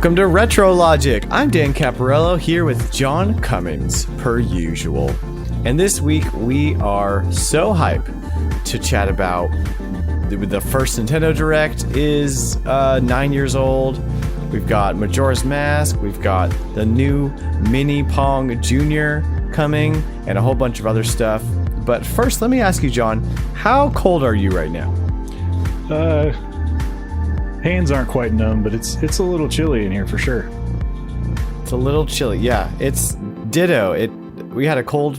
Welcome to Retro Logic. I'm Dan Caparello here with John Cummings, per usual. And this week we are so hyped to chat about the first Nintendo Direct is 9 years old. We've got Majora's Mask, we've got the new Mini Pong Jr. coming, and a whole bunch of other stuff. But first, let me ask you, John, how cold are you right now? Hands aren't quite numb, but it's a little chilly in here for sure. It's a little chilly, yeah. It's ditto. We had a cold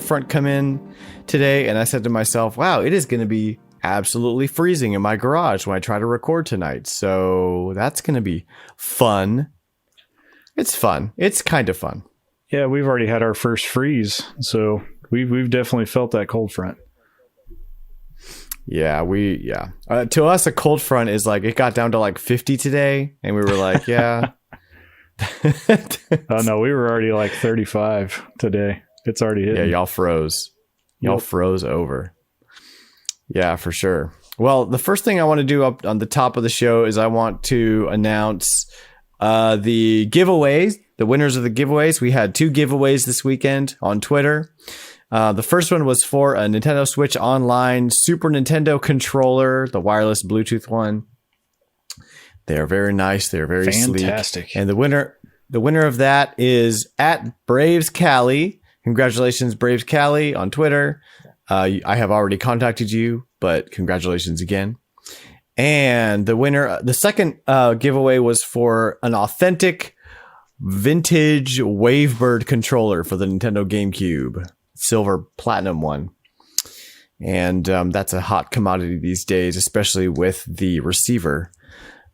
front come in today, and I said to myself, wow, it is going to be absolutely freezing in my garage when I try to record tonight. So that's going to be fun. It's fun. It's kind of fun. Yeah, we've already had our first freeze, so we've definitely felt that cold front. Yeah, to us, a cold front is like, it got down to like 50 today, and we were like, yeah. Oh, no, we were already like 35 today. It's already hit. Yeah, y'all froze. Y'all froze over. Yeah, for sure. Well, the first thing I want to do up on the top of the show is I want to announce the giveaways, the winners of the giveaways. We had 2 giveaways this weekend on Twitter. The first one was for a Nintendo Switch Online Super Nintendo controller, the wireless Bluetooth one. They're very nice. They're very fantastic. Sleek. And the winner of that is at Braves Cali. Congratulations, Braves Cali on Twitter. I have already contacted you, but congratulations again. And the second giveaway was for an authentic vintage Wavebird controller for the Nintendo GameCube, silver platinum one. And that's a hot commodity these days, especially with the receiver.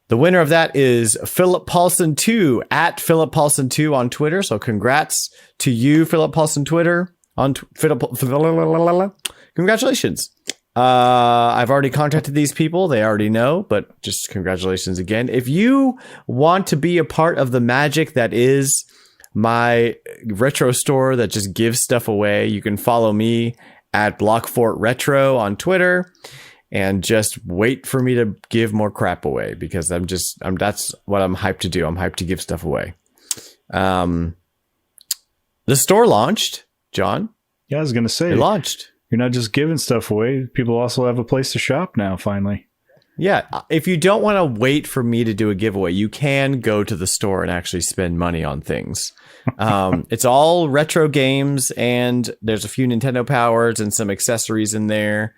The winner of that is Philip Paulson 2 at Philip Paulson 2 on Twitter. So congrats to you, Philip Paulson Twitter on congratulations. I've already contacted these people. They already know, but just congratulations again. If you want to be a part of the magic that is my retro store that just gives stuff away, you can follow me at Blockfort Retro on Twitter and just wait for me to give more crap away, because that's what I'm hyped to do. I'm hyped to give stuff away. The store launched, John. Yeah, I was going to say, it launched. You're not just giving stuff away. People also have a place to shop now, finally. Yeah. If you don't want to wait for me to do a giveaway, you can go to the store and actually spend money on things. It's all retro games, and there's a few Nintendo Powers and some accessories in there.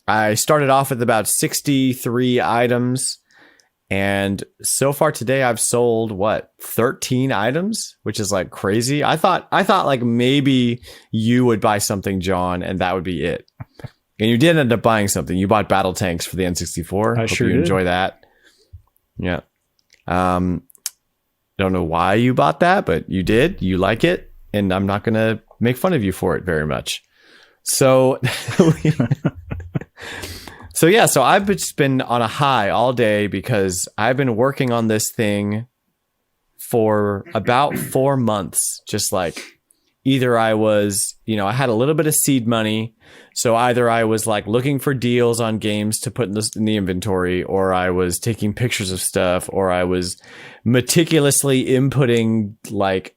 I started off with about 63 items, and so far today I've sold 13 items, which is like crazy. I thought like maybe you would buy something, John, and that would be it. And you did end up buying something. You bought battle tanks for the N64. I sure you did. Enjoy that. Yeah. Don't know why you bought that, but you did. You like it, and I'm not going to make fun of you for it very much. So So I've just been on a high all day because I've been working on this thing for about 4 months. Just like either I was, I had a little bit of seed money. So either I was like looking for deals on games to put in the inventory, or I was taking pictures of stuff, or I was meticulously inputting like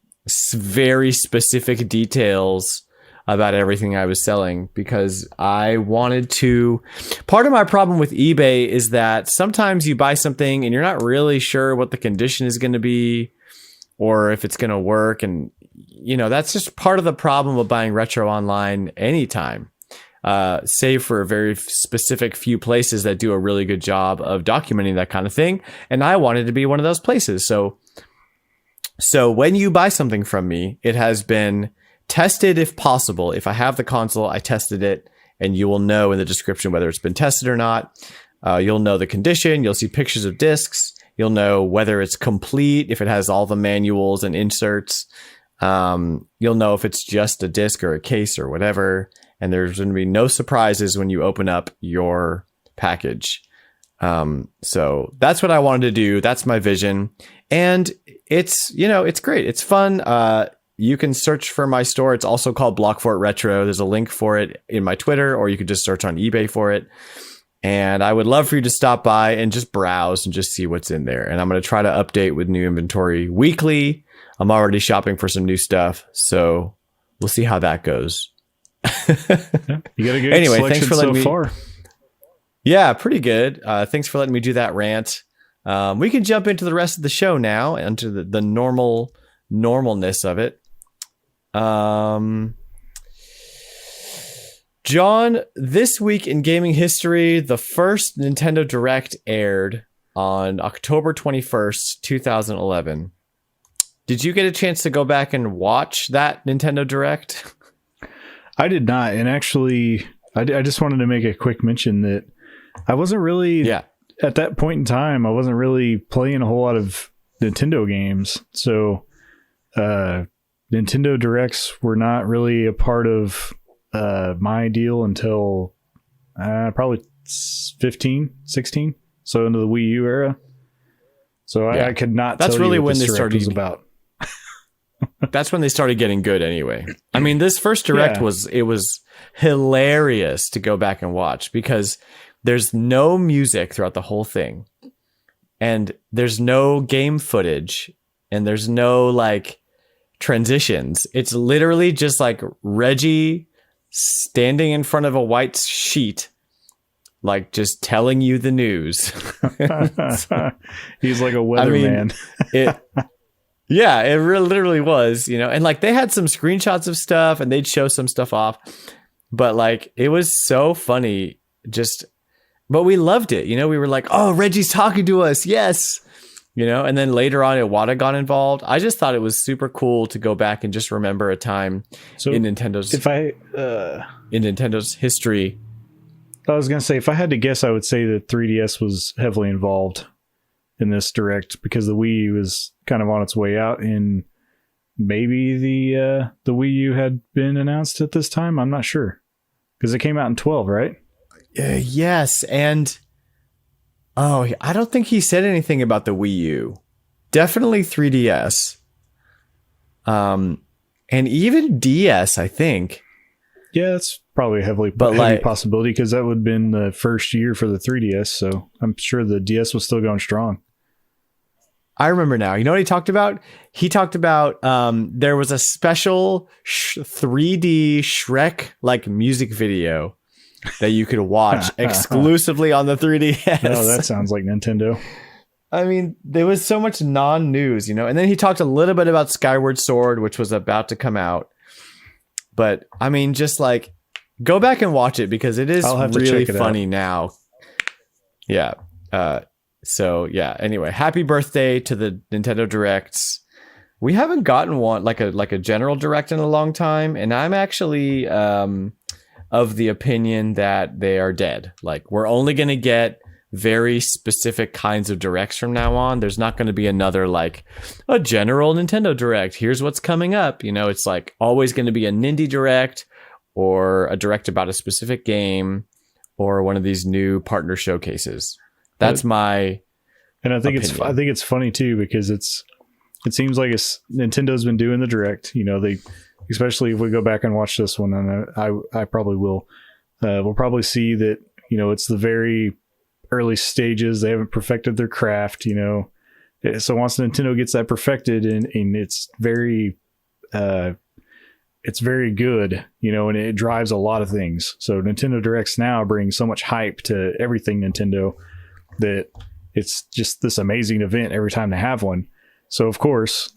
very specific details about everything I was selling, because I wanted to. Part of my problem with eBay is that sometimes you buy something and you're not really sure what the condition is going to be or if it's going to work. And, that's just part of the problem of buying retro online anytime, save for a very specific few places that do a really good job of documenting that kind of thing. And I wanted to be one of those places. So when you buy something from me, it has been tested if possible. If I have the console, I tested it, and you will know in the description whether it's been tested or not. You'll know the condition. You'll see pictures of discs. You'll know whether it's complete, if it has all the manuals and inserts. You'll know if it's just a disc or a case or whatever. And there's going to be no surprises when you open up your package. So that's what I wanted to do. That's my vision. And it's great. It's fun. You can search for my store. It's also called Blockfort Retro. There's a link for it in my Twitter, or you could just search on eBay for it. And I would love for you to stop by and just browse and just see what's in there. And I'm going to try to update with new inventory weekly. I'm already shopping for some new stuff, so we'll see how that goes. You got a good selection thanks for letting me. Far. Yeah, pretty good. Thanks for letting me do that rant. We can jump into the rest of the show now, into the normalness of it. John, this week in gaming history, the first Nintendo Direct aired on October 21st, 2011. Did you get a chance to go back and watch that Nintendo Direct? I did not. And actually, I just wanted to make a quick mention that I wasn't really, at that point in time, I wasn't really playing a whole lot of Nintendo games. So Nintendo Directs were not really a part of my deal until probably 15, 16. So into the Wii U era. So I could not tell you what this Direct was about. That's when they started getting good anyway. I mean, this first Direct was hilarious to go back and watch because there's no music throughout the whole thing. And there's no game footage and there's no like transitions. It's literally just like Reggie standing in front of a white sheet, like just telling you the news. He's like a weatherman. Yeah, it literally was, and like they had some screenshots of stuff and they'd show some stuff off, but like it was so funny but we loved it. We were like, oh, Reggie's talking to us. Yes. And then later on Iwata got involved. I just thought it was super cool to go back and just remember a time in Nintendo's in Nintendo's history. I was going to say, if I had to guess, I would say that 3DS was heavily involved in this Direct because the Wii U was kind of on its way out and maybe the Wii U had been announced at this time. I'm not sure because it came out in 12, right? Yes. And I don't think he said anything about the Wii U. Definitely 3DS. And even DS, I think. Yeah, that's probably a heavy possibility because that would have been the first year for the 3DS. So I'm sure the DS was still going strong. I remember now. You know what he talked about? He talked about there was a special 3D Shrek like music video that you could watch exclusively on the 3DS. Oh, that sounds like Nintendo. I mean, there was so much non-news, And then he talked a little bit about Skyward Sword, which was about to come out. But I mean, just like go back and watch it because it is really funny now. Yeah. So yeah, anyway, happy birthday to the Nintendo Directs. We haven't gotten one like a general Direct in a long time, and I'm actually of the opinion that they are dead. Like we're only going to get very specific kinds of Directs from now on. There's not going to be another like a general Nintendo Direct. Here's what's coming up. It's like always going to be a Nindy Direct or a Direct about a specific game or one of these new partner showcases. That's my opinion. I think it's funny too because it seems like Nintendo's been doing the Direct. They, especially if we go back and watch this one, and I probably will. We'll probably see that it's the very early stages. They haven't perfected their craft. So once Nintendo gets that perfected and it's very good, and it drives a lot of things. So Nintendo Directs now bring so much hype to everything Nintendo that it's just this amazing event every time they have one. So of course,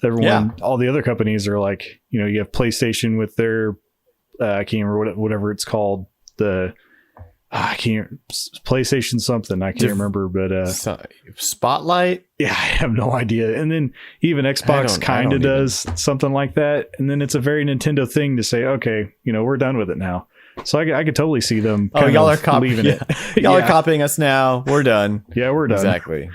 all the other companies are like, you have PlayStation with their, I can't remember whatever it's called. PlayStation something. I can't remember, but Spotlight. Yeah, I have no idea. And then even Xbox kind of does something like that. And then it's a very Nintendo thing to say, okay, we're done with it now. So I could totally see them. Y'all are leaving it. Y'all are copying us now. We're done. Yeah, we're done. Exactly.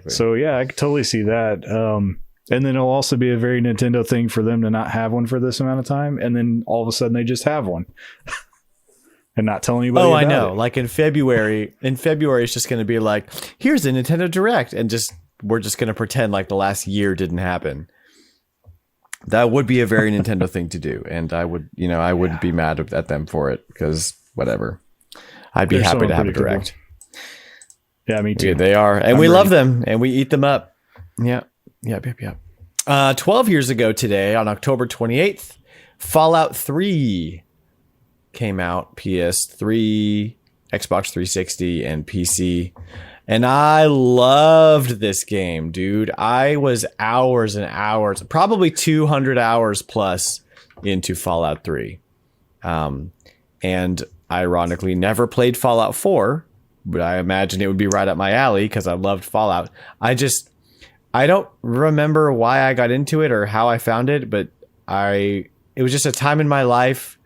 So yeah, I could totally see that. And then it'll also be a very Nintendo thing for them to not have one for this amount of time, and then all of a sudden they just have one, and not tell anybody. Oh, I know. Like in February, it's just going to be like, here's a Nintendo Direct, and we're just going to pretend like the last year didn't happen. That would be a very Nintendo thing to do, and I wouldn't be mad at them for it because whatever. I'd be happy to have a Direct. Yeah, me too. Yeah, they are. And I'm we ready. love them and we eat them up. Yeah. Yep. 12 years ago today, on October 28th, Fallout 3 came out. PS3, Xbox 360, and PC. And I loved this game, dude. I was hours and hours, probably 200 hours plus into Fallout 3. And ironically, never played Fallout 4, but I imagine it would be right up my alley because I loved Fallout. I don't remember why I got into it or how I found it, but it was just a time in my life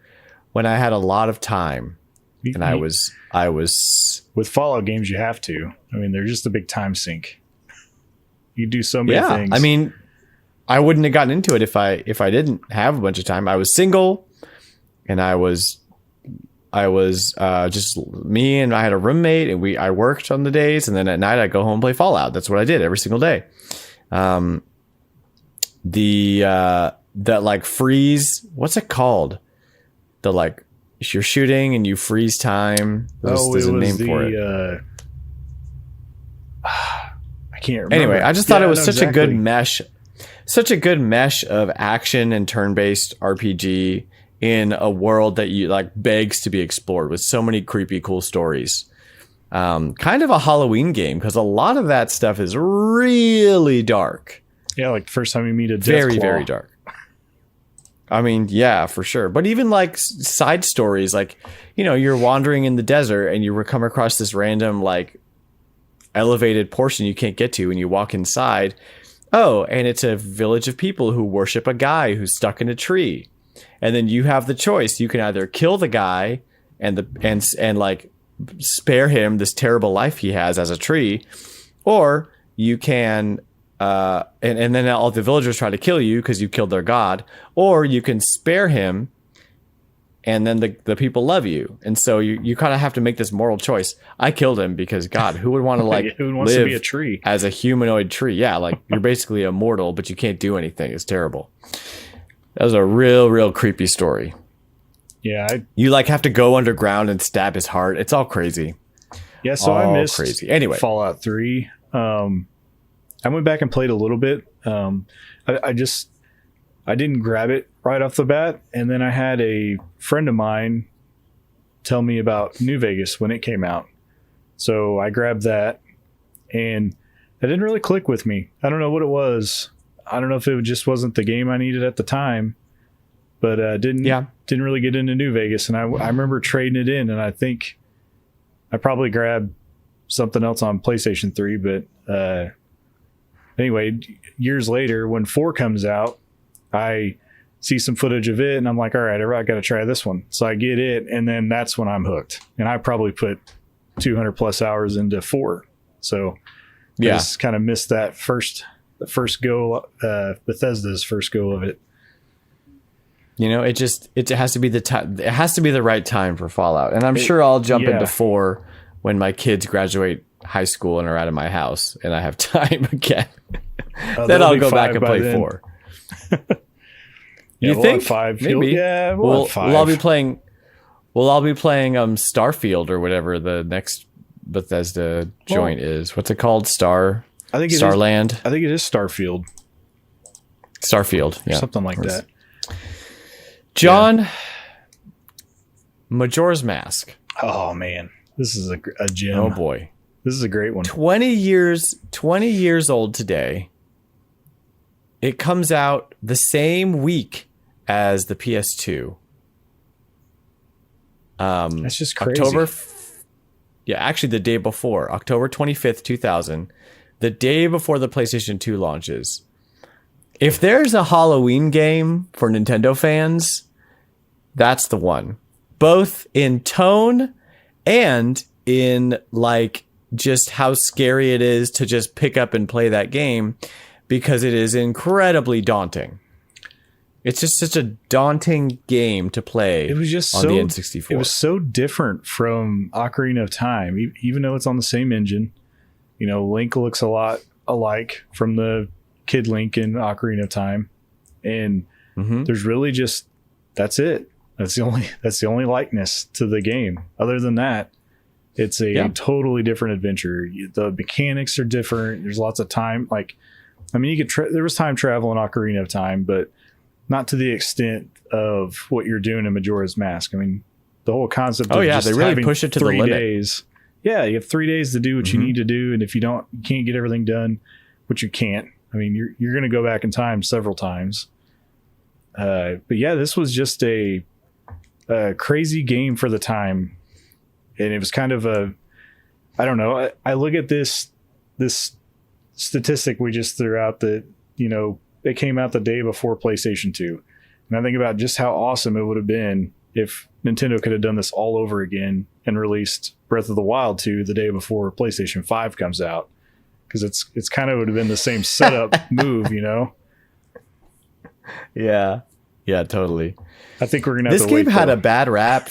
when I had a lot of time, and I was with Fallout games. You have to. I mean, they're just a big time sink. You do so many things. I mean, I wouldn't have gotten into it if I didn't have a bunch of time. I was single, and I was just me, and I had a roommate, and I worked on the days, and then at night I'd go home and play Fallout. That's what I did every single day. That like freeze, what's it called? The like you're shooting and you freeze time. There's a name for it. I can't remember. Anyway, I just thought it was such a good mesh of action and turn-based RPG in a world that you like begs to be explored with so many creepy, cool stories. Kind of a Halloween game because a lot of that stuff is really dark. Yeah, like the first time you meet a very, Deathclaw. very dark. I mean, yeah, for sure. But even like side stories, like, you know, you're wandering in the desert and you come across this random like elevated portion you can't get to, and you walk inside. Oh, and it's a village of people who worship a guy who's stuck in a tree. And then you have the choice. You can either kill the guy and like spare him this terrible life he has as a tree, or you can and then all the villagers try to kill you because you killed their god, or you can spare him and then the people love you. And so you kind of have to make this moral choice. I killed him because, God, who would want to like who wants live to be a tree as a humanoid tree? Yeah, like you're basically immortal, but you can't do anything. It's terrible. That was a real creepy story. Yeah, you like have to go underground and stab his heart. It's all crazy. Yeah, so I missed crazy. Anyway, Fallout 3. I went back and played a little bit. I didn't grab it right off the bat, and then I had a friend of mine tell me about New Vegas when it came out. So I grabbed that, and it didn't really click with me. I don't know what it was. I don't know if it just wasn't the game I needed at the time, but didn't really get into New Vegas. And I remember trading it in, and I think I probably grabbed something else on PlayStation 3. But anyway, years later, when 4 comes out, I see some footage of it, and I'm like, all right, I got to try this one. So I get it, and then that's when I'm hooked. And I probably put 200 plus hours into 4. So I just kind of missed that the first go, Bethesda's first go of it. You know, it has to be the time. It has to be the right time for Fallout. And I'm sure I'll jump into 4 when my kids graduate high school and are out of my house and I have time again. Then I'll go back and play 4. You think 5? Maybe. Yeah, we'll have 5. We'll all be playing Starfield or whatever the next Bethesda joint is. What's it called? Starland. I think it is Starfield. Starfield, yeah, something like that. John, Majora's Mask. Oh man, this is a gem. Oh boy, this is a great one. 20 years old today. It comes out the same week as the PS2. That's just crazy. Actually the day before, October 25th, 2000, the day before the PlayStation 2 launches. If there's a Halloween game for Nintendo fans, that's the one. Both in tone and in like just how scary it is to just pick up and play that game, because it is incredibly daunting. It's just such a daunting game to play. It was just on the N64. It was so different from Ocarina of Time, even though it's on the same engine. You know, Link looks a lot alike from the Kid Link in Ocarina of Time, and there's really just that's it. That's the only likeness to the game. Other than that, It's a totally different adventure. The mechanics are different. There's lots of time. Like, I mean, you could there was time travel in Ocarina of Time, but not to the extent of what you're doing in Majora's Mask. I mean, the whole concept of just they really having push it to the 3 limit. days. Yeah, you have 3 days to do what you need to do, and if you can't get everything done, which you can't. I mean, you're going to go back in time several times. But yeah, this was just a crazy game for the time, and it was kind of I don't know. I look at this statistic we just threw out that, you know, it came out the day before PlayStation 2. And I think about just how awesome it would have been if Nintendo could have done this all over again and released Breath of the Wild 2 the day before PlayStation 5 comes out. Because it's kind of would have been the same setup move, you know? Yeah. Yeah, totally. I think we're going to have this to wait. This game had a bad rap.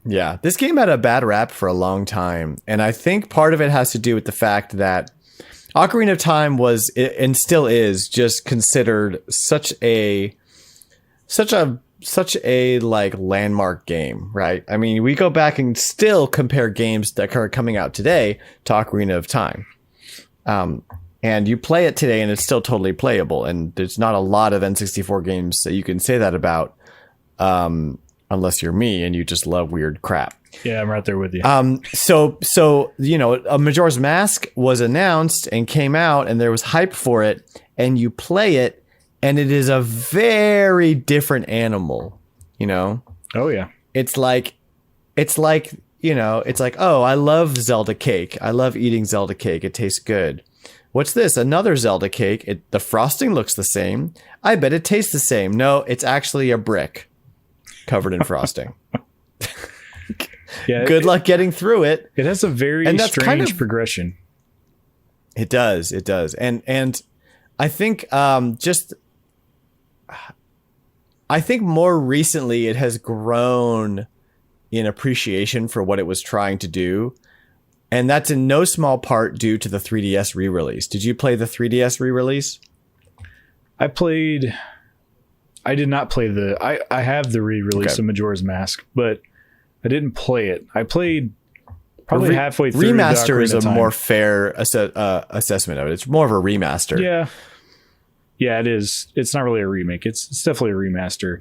Yeah, this game had a bad rap for a long time. And I think part of it has to do with the fact that Ocarina of Time was, and still is, just considered such a like landmark game, right? I mean, we go back and still compare games that are coming out today to Ocarina of Time. And you play it today and it's still totally playable. And there's not a lot of N64 games that you can say that about, unless you're me and you just love weird crap. Yeah, I'm right there with you. So you know, a Majora's Mask was announced and came out, and there was hype for it, and you play it, and it is a very different animal. You know? Oh yeah. It's like, you know, it's like, oh, I love Zelda cake. I love eating Zelda cake. It tastes good. What's this? Another Zelda cake. The frosting looks the same. I bet it tastes the same. No, it's actually a brick covered in frosting. Yeah, good luck getting through it. It has a very strange progression. It does. And I think I think more recently it has grown in appreciation for what it was trying to do. And that's in no small part due to the 3DS re-release. Did you play the 3DS re-release? I did not play I have the re-release of Majora's Mask, but I didn't play it. I played probably halfway through. Remaster is a more fair assessment of it. It's more of a remaster. Yeah, it is. It's not really a remake. It's definitely a remaster.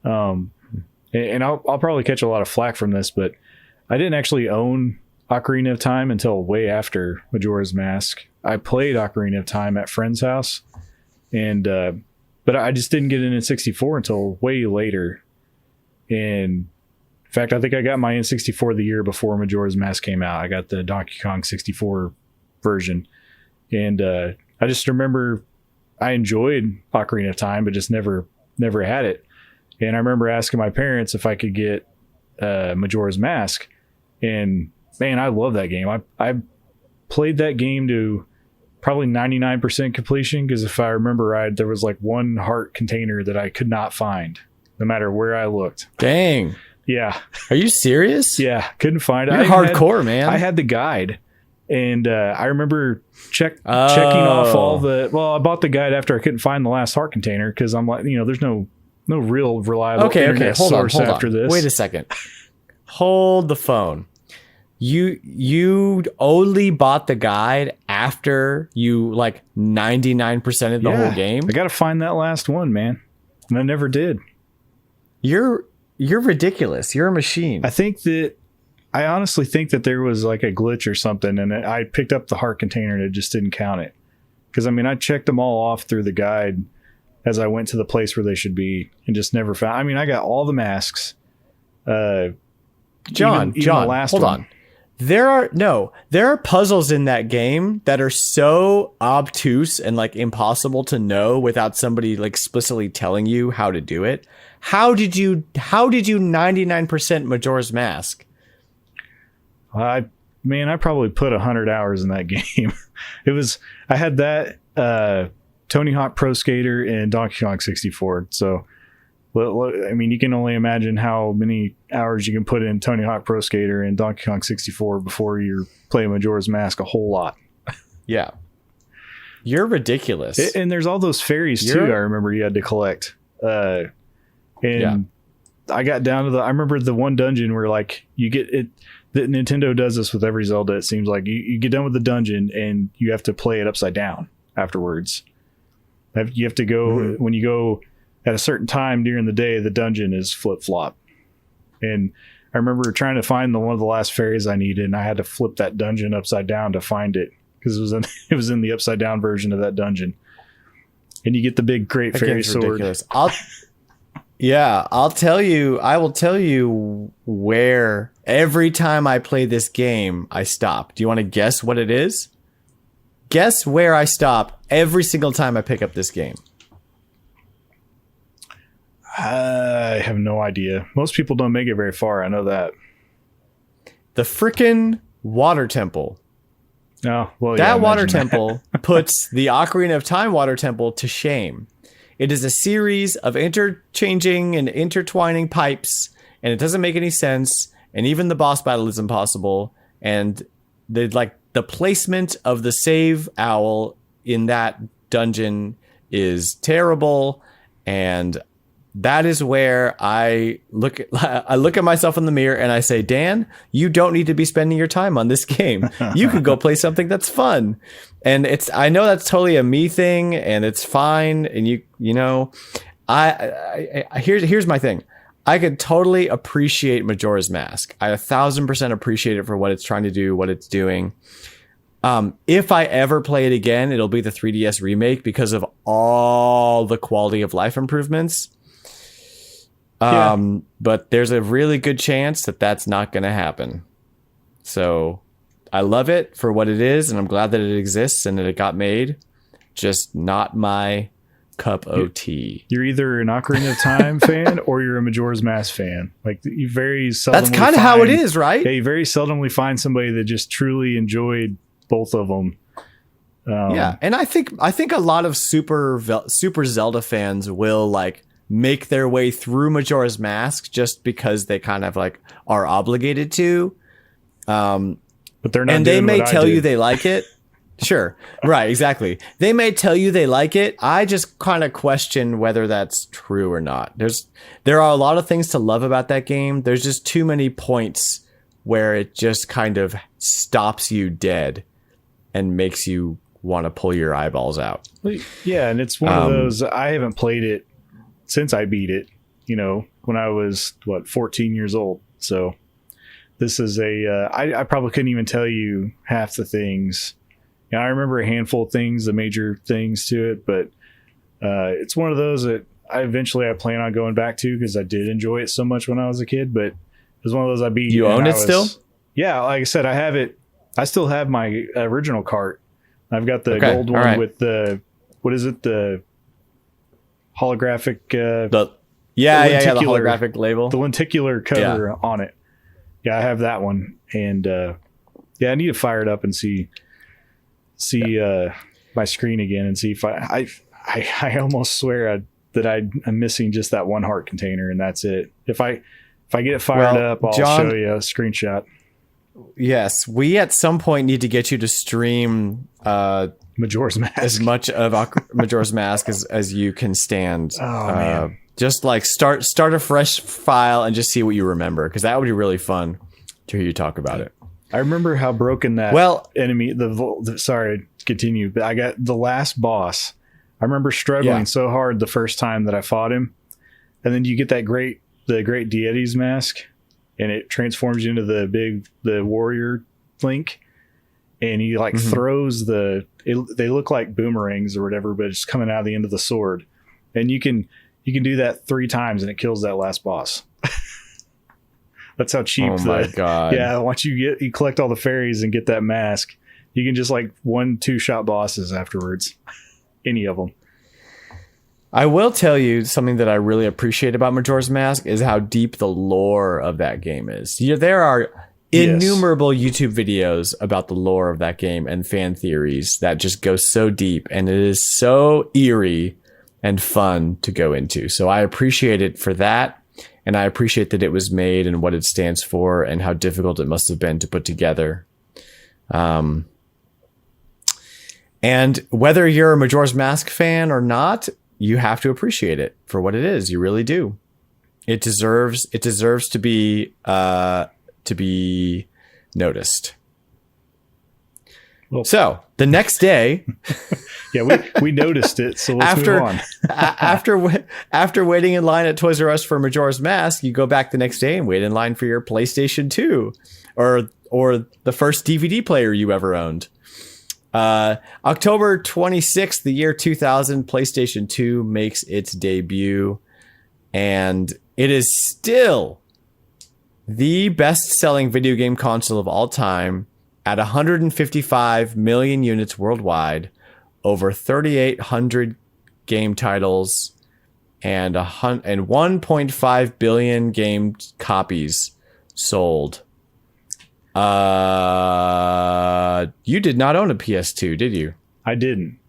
And I'll probably catch a lot of flack from this, but I didn't actually own Ocarina of Time until way after Majora's Mask. I played Ocarina of Time at friend's house, and but I just didn't get an N64 until way later. And in fact, I think I got my N64 the year before Majora's Mask came out. I got the Donkey Kong 64 version, and I just remember I enjoyed Ocarina of Time, but just never had it. And I remember asking my parents if I could get Majora's Mask, and man, I love that game. I played that game to probably 99% completion, because if I remember right, there was like one heart container that I could not find, no matter where I looked. Dang. Yeah. Are you serious? Yeah, couldn't find it. You're hardcore, man. I had the guide, and I remember checking off all the. Well, I bought the guide after I couldn't find the last heart container, because I'm like, you know, there's no real reliable internet source after this. Wait a second. Hold the phone. You only bought the guide after you like 99% of the whole game? I got to find that last one, man. And I never did. You're ridiculous. You're a machine. I honestly think that there was like a glitch or something, and I picked up the heart container and it just didn't count it. Because I mean, I checked them all off through the guide as I went to the place where they should be, and just never found. I mean, I got all the masks. John, hold on. There are puzzles in that game that are so obtuse and like impossible to know without somebody like explicitly telling you how to do it. How did you 99% Majora's Mask? I probably put 100 hours in that game. I had that Tony Hawk Pro Skater and Donkey Kong 64. So, I mean, you can only imagine how many hours you can put in Tony Hawk Pro Skater and Donkey Kong 64 before you're playing Majora's Mask a whole lot. Yeah. You're ridiculous. And there's all those fairies too, I remember you had to collect. I got down to I remember the one dungeon where like you get it, Nintendo does this with every Zelda. It seems like you get done with the dungeon and you have to play it upside down afterwards. You have to go when you go at a certain time during the day. The dungeon is flip flop, and I remember trying to find one of the last fairies I needed, and I had to flip that dungeon upside down to find it because it was in the upside down version of that dungeon. And you get the big great fairy sword. Ridiculous. I'll tell you. I will tell you where every time I play this game, I stop. Do you want to guess what it is? Guess where I stop every single time I pick up this game. I have no idea. Most people don't make it very far. I know that. The frickin' water temple. Oh, well, that water temple puts the Ocarina of Time water temple to shame. It is a series of interchanging and intertwining pipes, and it doesn't make any sense. And even the boss battle is impossible. And the placement of the save owl in that dungeon is terrible. And that is where I look at myself in the mirror and I say, Dan, you don't need to be spending your time on this game. You could go play something that's fun. And I know that's totally a me thing, and it's fine. And you know, here's my thing. I could totally appreciate Majora's Mask. I 1,000% appreciate it for what it's trying to do, what it's doing. If I ever play it again, it'll be the 3DS remake because of all the quality of life improvements. But there's a really good chance that that's not going to happen. So I love it for what it is, and I'm glad that it exists and that it got made. Just not my cup of tea. You're either an Ocarina of Time fan or you're a Majora's Mask fan. Like, you very seldomly That's kind of how it is, right? Yeah, you very seldomly find somebody that just truly enjoyed both of them. And I think a lot of super Zelda fans will like make their way through Majora's Mask just because they kind of like are obligated to. But they're not. And they may tell you they like it. Sure. Right. Exactly. They may tell you they like it. I just kind of question whether that's true or not. There are a lot of things to love about that game. There's just too many points where it just kind of stops you dead and makes you want to pull your eyeballs out. Yeah. And it's one of those, I haven't played it since I beat it, when I was 14 years old. So this is I probably couldn't even tell you half the things. I remember a handful of things, the major things to it, but it's one of those that I plan on going back to because I did enjoy it so much when I was a kid. But it was one of those I beat. You own it still? Yeah, like I said, I have it. I still have my original cart. I've got the gold one with the the holographic. The holographic label, the lenticular cover on it. Yeah, I have that one, and I need to fire it up and see my screen again and see if I almost swear that I'm missing just that one heart container, and that's it. If I get it fired up, I'll show you a screenshot. Yes, we at some point need to get you to stream Majora's Mask, as much of Majora's Mask as you can stand. Oh man. Just like start a fresh file and just see what you remember, because that would be really fun to hear you talk about it. I remember how broken that enemy. Sorry, continue. But I got the last boss. I remember struggling so hard the first time that I fought him, and then you get the great deity's mask, and it transforms you into the warrior Link, and he throws they look like boomerangs or whatever, but it's coming out of the end of the sword, and you can do that 3 times and it kills that last boss. That's how cheap. Oh my god! Yeah, once you collect all the fairies and get that mask, you can just 1-2 shot bosses afterwards. Any of them. I will tell you something that I really appreciate about Majora's Mask is how deep the lore of that game is. There are innumerable YouTube videos about the lore of that game and fan theories that just go so deep, and it is so eerie and fun to go into. So I appreciate it for that. And I appreciate that it was made and what it stands for and how difficult it must have been to put together. And whether you're a Majora's Mask fan or not, you have to appreciate it for what it is. You really do. It deserves to be noticed. Well, so the next day, yeah, we noticed it. So let's move on. after waiting in line at Toys R Us for Majora's Mask, you go back the next day and wait in line for your PlayStation 2 or the first DVD player you ever owned. October 26th, the year 2000, PlayStation 2 makes its debut, and it is still the best-selling video game console of all time at 155 million units worldwide, over 3,800 game titles, and 1.5 billion game copies sold. You did not own a PS2, did you? I didn't.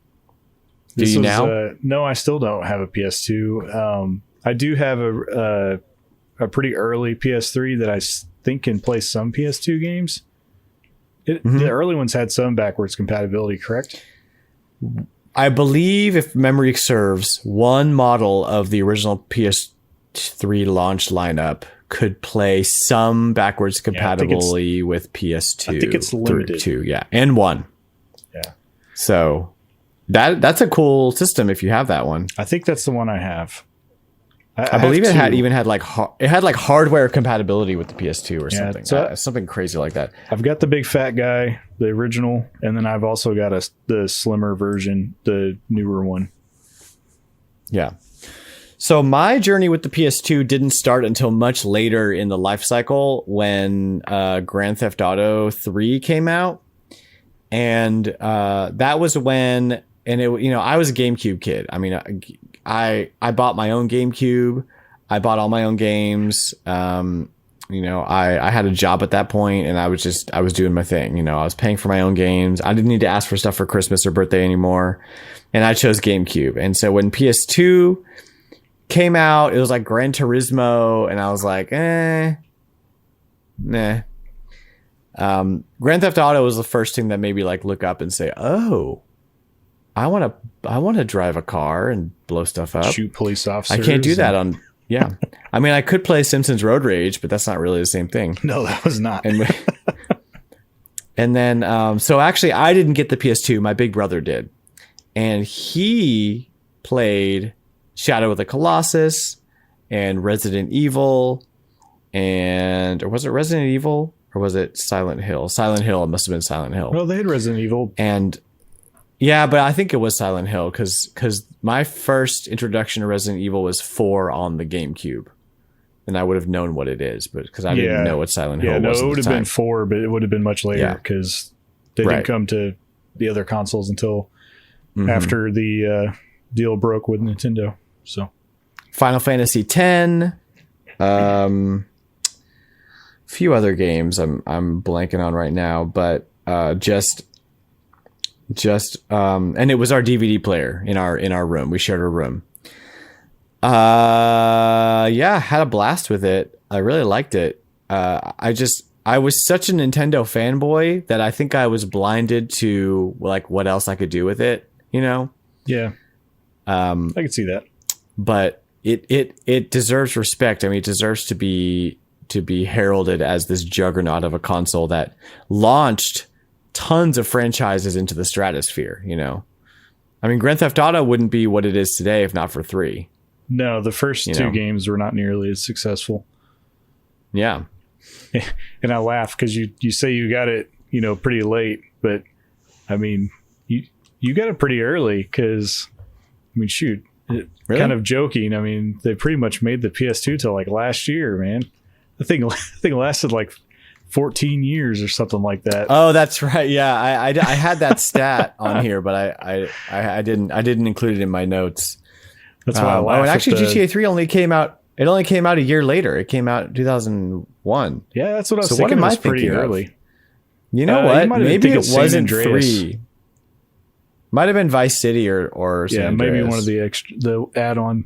Do you now? No, I still don't have a PS2. I do have a pretty early PS3 that I think can play some PS2 games. The early ones had some backwards compatibility, correct? I believe, if memory serves, one model of the original PS3 launch lineup could play some backwards compatibility with PS2. I think it's limited. 2, yeah, and 1. Yeah. So that's a cool system if you have that one. I think that's the one I have. I believe it had hardware compatibility with the PS2 or something. Something crazy like that. I've got the big fat guy, the original, and then I've also got the slimmer version, the newer one. Yeah. So my journey with the PS2 didn't start until much later in the life cycle when Grand Theft Auto 3 came out. And that was when, and it, I was a GameCube kid. I mean, I bought my own GameCube. I bought all my own games. I had a job at that point, and I was doing my thing. I was paying for my own games. I didn't need to ask for stuff for Christmas or birthday anymore. And I chose GameCube. And so when PS2 came out, it was like Gran Turismo, and I was like, nah. Grand Theft Auto was the first thing that made me like look up and say, oh, I want to drive a car and blow stuff up. Shoot police officers. I can't do that on. Yeah. I mean, I could play Simpsons Road Rage, but that's not really the same thing. No, that was not. And then, so actually I didn't get the PS2. My big brother did. And he played Shadow of the Colossus and Resident Evil or was it Resident Evil or was it Silent Hill? Silent Hill. It must have been Silent Hill. Well, they had Resident Evil. And yeah, but I think it was Silent Hill because my first introduction to Resident Evil was 4 on the GameCube. And I would have known what it is, but because I didn't know what Silent Hill was. No, it would have been 4, but it would have been much later because they didn't come to the other consoles until after the deal broke with Nintendo. So, Final Fantasy X, a few other games I'm blanking on right now, but just and it was our DVD player in our room. We shared a room. Had a blast with it. I really liked it. I was such a Nintendo fanboy that I think I was blinded to like what else I could do with it, Yeah. I could see that. But it deserves respect. I mean, it deserves to be heralded as this juggernaut of a console that launched tons of franchises into the stratosphere, I mean, Grand Theft Auto wouldn't be what it is today if not for 3. No, the first 2 games were not nearly as successful. Yeah. And I laugh because you say you got it, pretty late, but I mean, you got it pretty early because, I mean, shoot, really? Kind of joking. I mean, they pretty much made the PS2 till like last year, man. I think lasted like 14 years or something like that. Oh, that's right. Yeah, I had that stat on here, but I didn't include it in my notes. That's why I laughed. And actually, GTA 3 only came out a year later. It came out in 2001. Yeah, that's what I was so thinking. What am it was I pretty thinking early. Of? You know what? Maybe it wasn't 3. Might have been Vice City or San Andreas. Maybe one of the add-on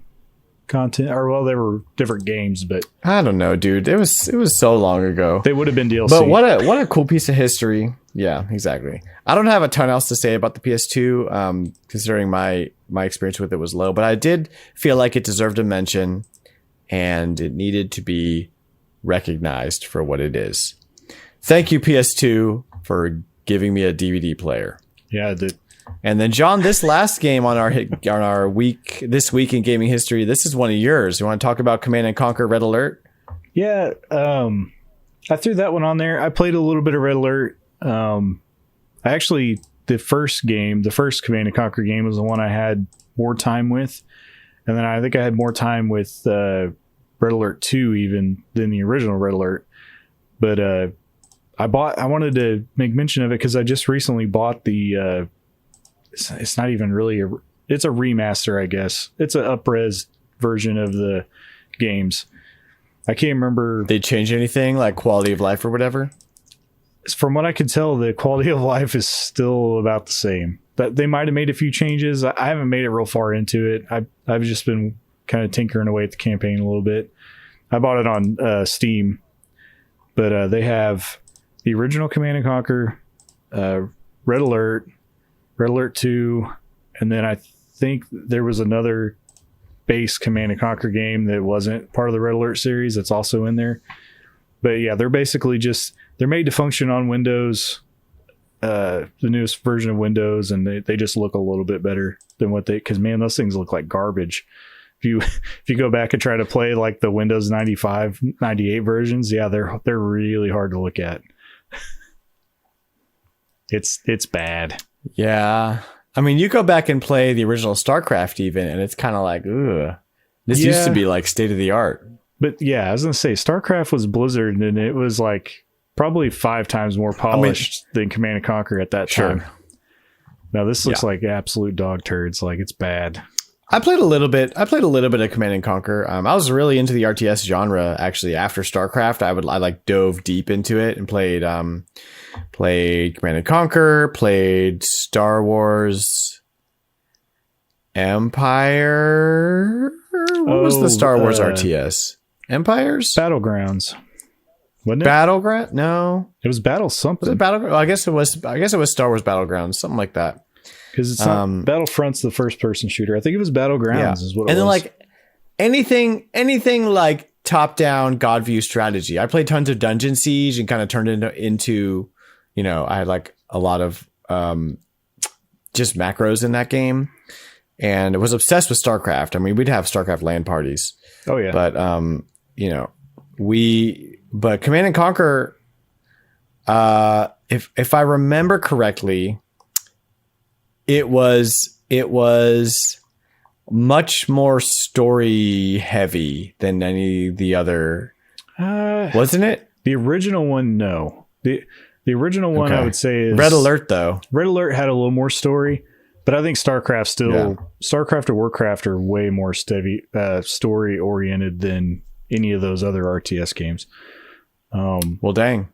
content, or well, they were different games, but I don't know, dude. It was so long ago. They would have been DLC. But what a cool piece of history. Yeah, exactly. I don't have a ton else to say about the PS2, considering my experience with it was low, but I did feel like it deserved a mention and it needed to be recognized for what it is. Thank you, PS2, for giving me a DVD player. Yeah, And then John, this last game on our week this week in gaming history, this is one of yours. You want to talk about Command and Conquer Red Alert? Yeah, I threw that one on there. I played a little bit of Red Alert. The first Command and Conquer game was the one I had more time with, and then I think I had more time with Red Alert 2 even than the original Red Alert. But I wanted to make mention of it because I just recently bought the. It's not even really it's a remaster, I guess. It's an up-res version of the games. I can't remember. They change anything like quality of life or whatever? From what I can tell, the quality of life is still about the same. But they might have made a few changes. I haven't made it real far into it. I've just been kind of tinkering away at the campaign a little bit. I bought it on Steam. But they have the original Command and Conquer, Red Alert 2, and then I think there was another base Command and Conquer game that wasn't part of the Red Alert series that's also in there. But yeah, they're basically they're made to function on Windows, the newest version of Windows, and they just look a little bit better than because man, those things look like garbage. If you go back and try to play like the Windows 95, 98 versions, yeah, they're really hard to look at. It's bad. Yeah. I mean, you go back and play the original StarCraft even, and it's kind of like, ugh. This used to be like state of the art. But yeah, I was going to say, StarCraft was Blizzard, and it was like probably 5 times more polished than Command and Conquer at that time. Now this looks like absolute dog turds. Like, it's bad. I played a little bit of Command and Conquer. I was really into the RTS genre actually after StarCraft. I dove deep into it and played Command and Conquer, played Star Wars Empire. What was the Star Wars RTS? Empires? Battlegrounds. Wasn't it? Battleground? No. It was Battle something. Was it Battleground? I guess it was Star Wars Battlegrounds, something like that. Because it's not Battlefront's the first person shooter. I think it was Battlegrounds is what it was. And then like anything like top down God view strategy. I played tons of Dungeon Siege and kind of turned into I had like a lot of just macros in that game, and I was obsessed with StarCraft. I mean, we'd have StarCraft LAN parties. Oh yeah. But but Command and Conquer, if I remember correctly, it was much more story heavy than any of the other, wasn't it? The original one, no. The original one, I would say, is Red Alert. Though Red Alert had a little more story, but I think StarCraft or Warcraft are way more story oriented than any of those other RTS games. Well, dang.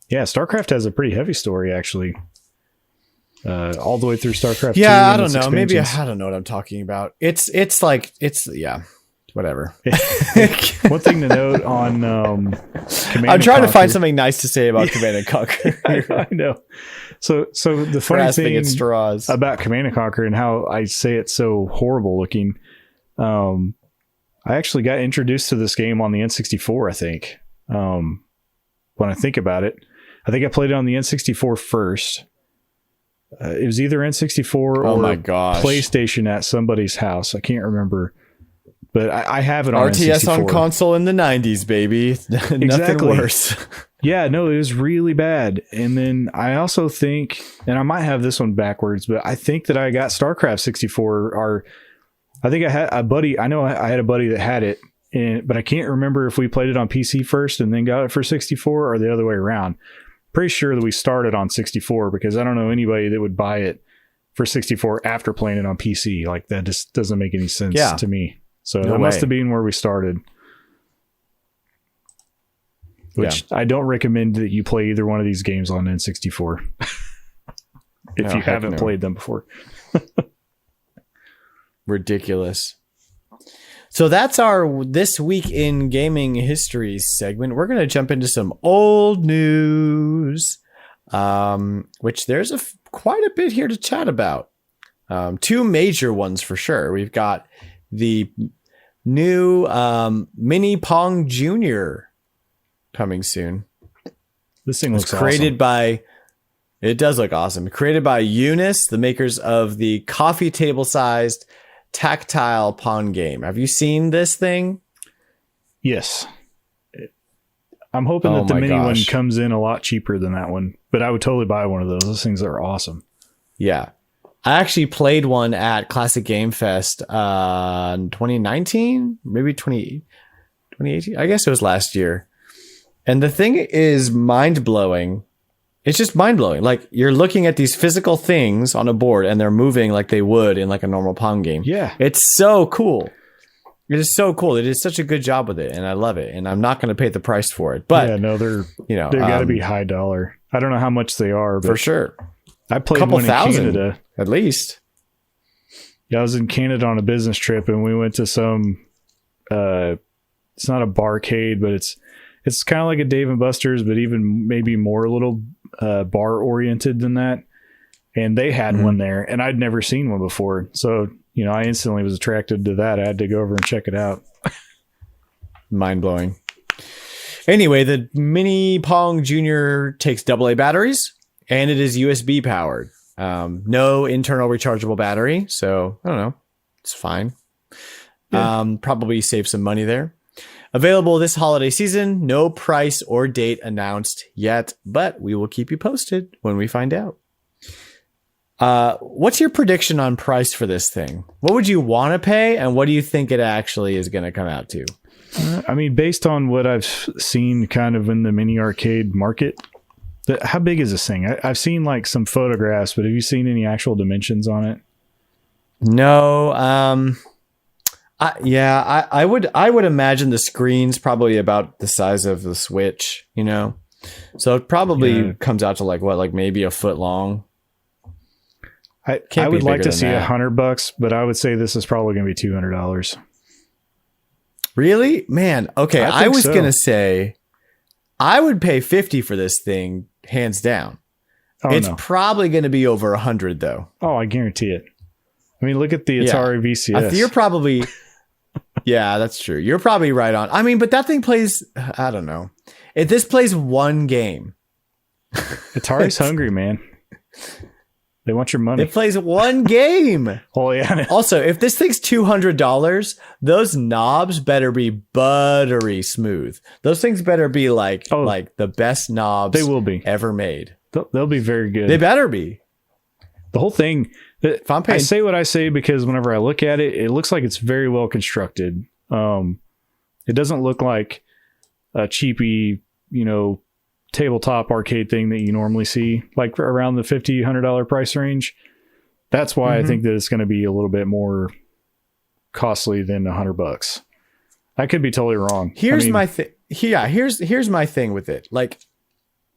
Yeah, StarCraft has a pretty heavy story actually. All the way through StarCraft 2. Yeah, I don't know. Maybe I don't know what I'm talking about. It's whatever. One thing to note on Command I'm trying to find something nice to say about Command and Conquer. I know. So the funny thing about Command and Conquer and how I say it's so horrible looking, I actually got introduced to this game on the N64, I think. When I think about it, I think I played it on the N64 first. It was either N64 or PlayStation at somebody's house. I can't remember. But I have it on RTS N64. on console in the 90s, baby. Nothing worse. Yeah, no, it was really bad. And then I also think, and I might have this one backwards, but I think that I got StarCraft 64. I think I had a buddy. I know I had a buddy that had it, but I can't remember if we played it on PC first and then got it for 64 or the other way around. Pretty sure that we started on 64 because I don't know anybody that would buy it for 64 after playing it on PC. Like, that just doesn't make any sense to me. So that must have been where we started. Which I don't recommend that you play either one of these games on N64 if you haven't played them before. Ridiculous. So that's our This Week in Gaming History segment. We're going to jump into some old news, which there's quite a bit here to chat about. 2 major ones for sure. We've got the new Mini Pong Jr. coming soon. This thing looks created by. It does look awesome. Created by Eunice, the makers of the coffee table sized tactile Pong game. Have you seen this thing? Yes. I'm hoping that the mini one comes in a lot cheaper than that one, but I would totally buy one of those. Those things are awesome. Yeah. I actually played one at Classic Game Fest in 2019, maybe 2018. I guess it was last year. And the thing is mind-blowing. It's just mind-blowing. Like, you're looking at these physical things on a board and they're moving like they would in like a normal Pong game. Yeah. It's so cool. It is so cool. They did such a good job with it, and I love it. And I'm not going to pay the price for it. But yeah, no, they're got to be high dollar. I don't know how much they are, but for sure. I played one in Canada. At least. Yeah, I was in Canada on a business trip, and we went to some it's not a barcade, but it's kind of like a Dave and Buster's, but even maybe more a little bar oriented than that. And they had one there, and I'd never seen one before. So, I instantly was attracted to that. I had to go over and check it out. Mind blowing. Anyway, the Mini Pong Jr. takes AA batteries, and it is USB powered. No internal rechargeable battery, so I don't know. It's fine. Yeah. Probably save some money there. Available this holiday season. No price or date announced yet, but we will keep you posted when we find out. What's your prediction on price for this thing? What would you want to pay, and what do you think it actually is going to come out to? I mean, based on what I've seen kind of in the mini arcade market, how big is this thing? I've seen like some photographs, but have you seen any actual dimensions on it? No. I would imagine the screen's probably about the size of the Switch, So it probably comes out to like maybe a foot long. I would like to see $100, but I would say this is probably going to be $200. Really? Man, okay. I was going to say I would pay $50 for this thing, hands down. It's probably going to be over $100 though. Oh, I guarantee it. I mean, look at the Atari VCS. You're probably yeah, that's true. You're probably right on. I mean, but that thing plays, I don't know. If this plays one game. Atari's hungry, man. They want your money. It plays one game. Oh, yeah. Also, if this thing's $200, those knobs better be buttery smooth. Those things better be like the best knobs they will be ever made. They'll be very good. They better be. The whole thing. I say what I say because whenever I look at it, it looks like it's very well constructed. It doesn't look like a cheapy, tabletop arcade thing that you normally see, like around the $50-$100 price range. That's why I think that it's going to be a little bit more costly than $100. I could be totally wrong. Here's my thing. Yeah, here's my thing with it. Like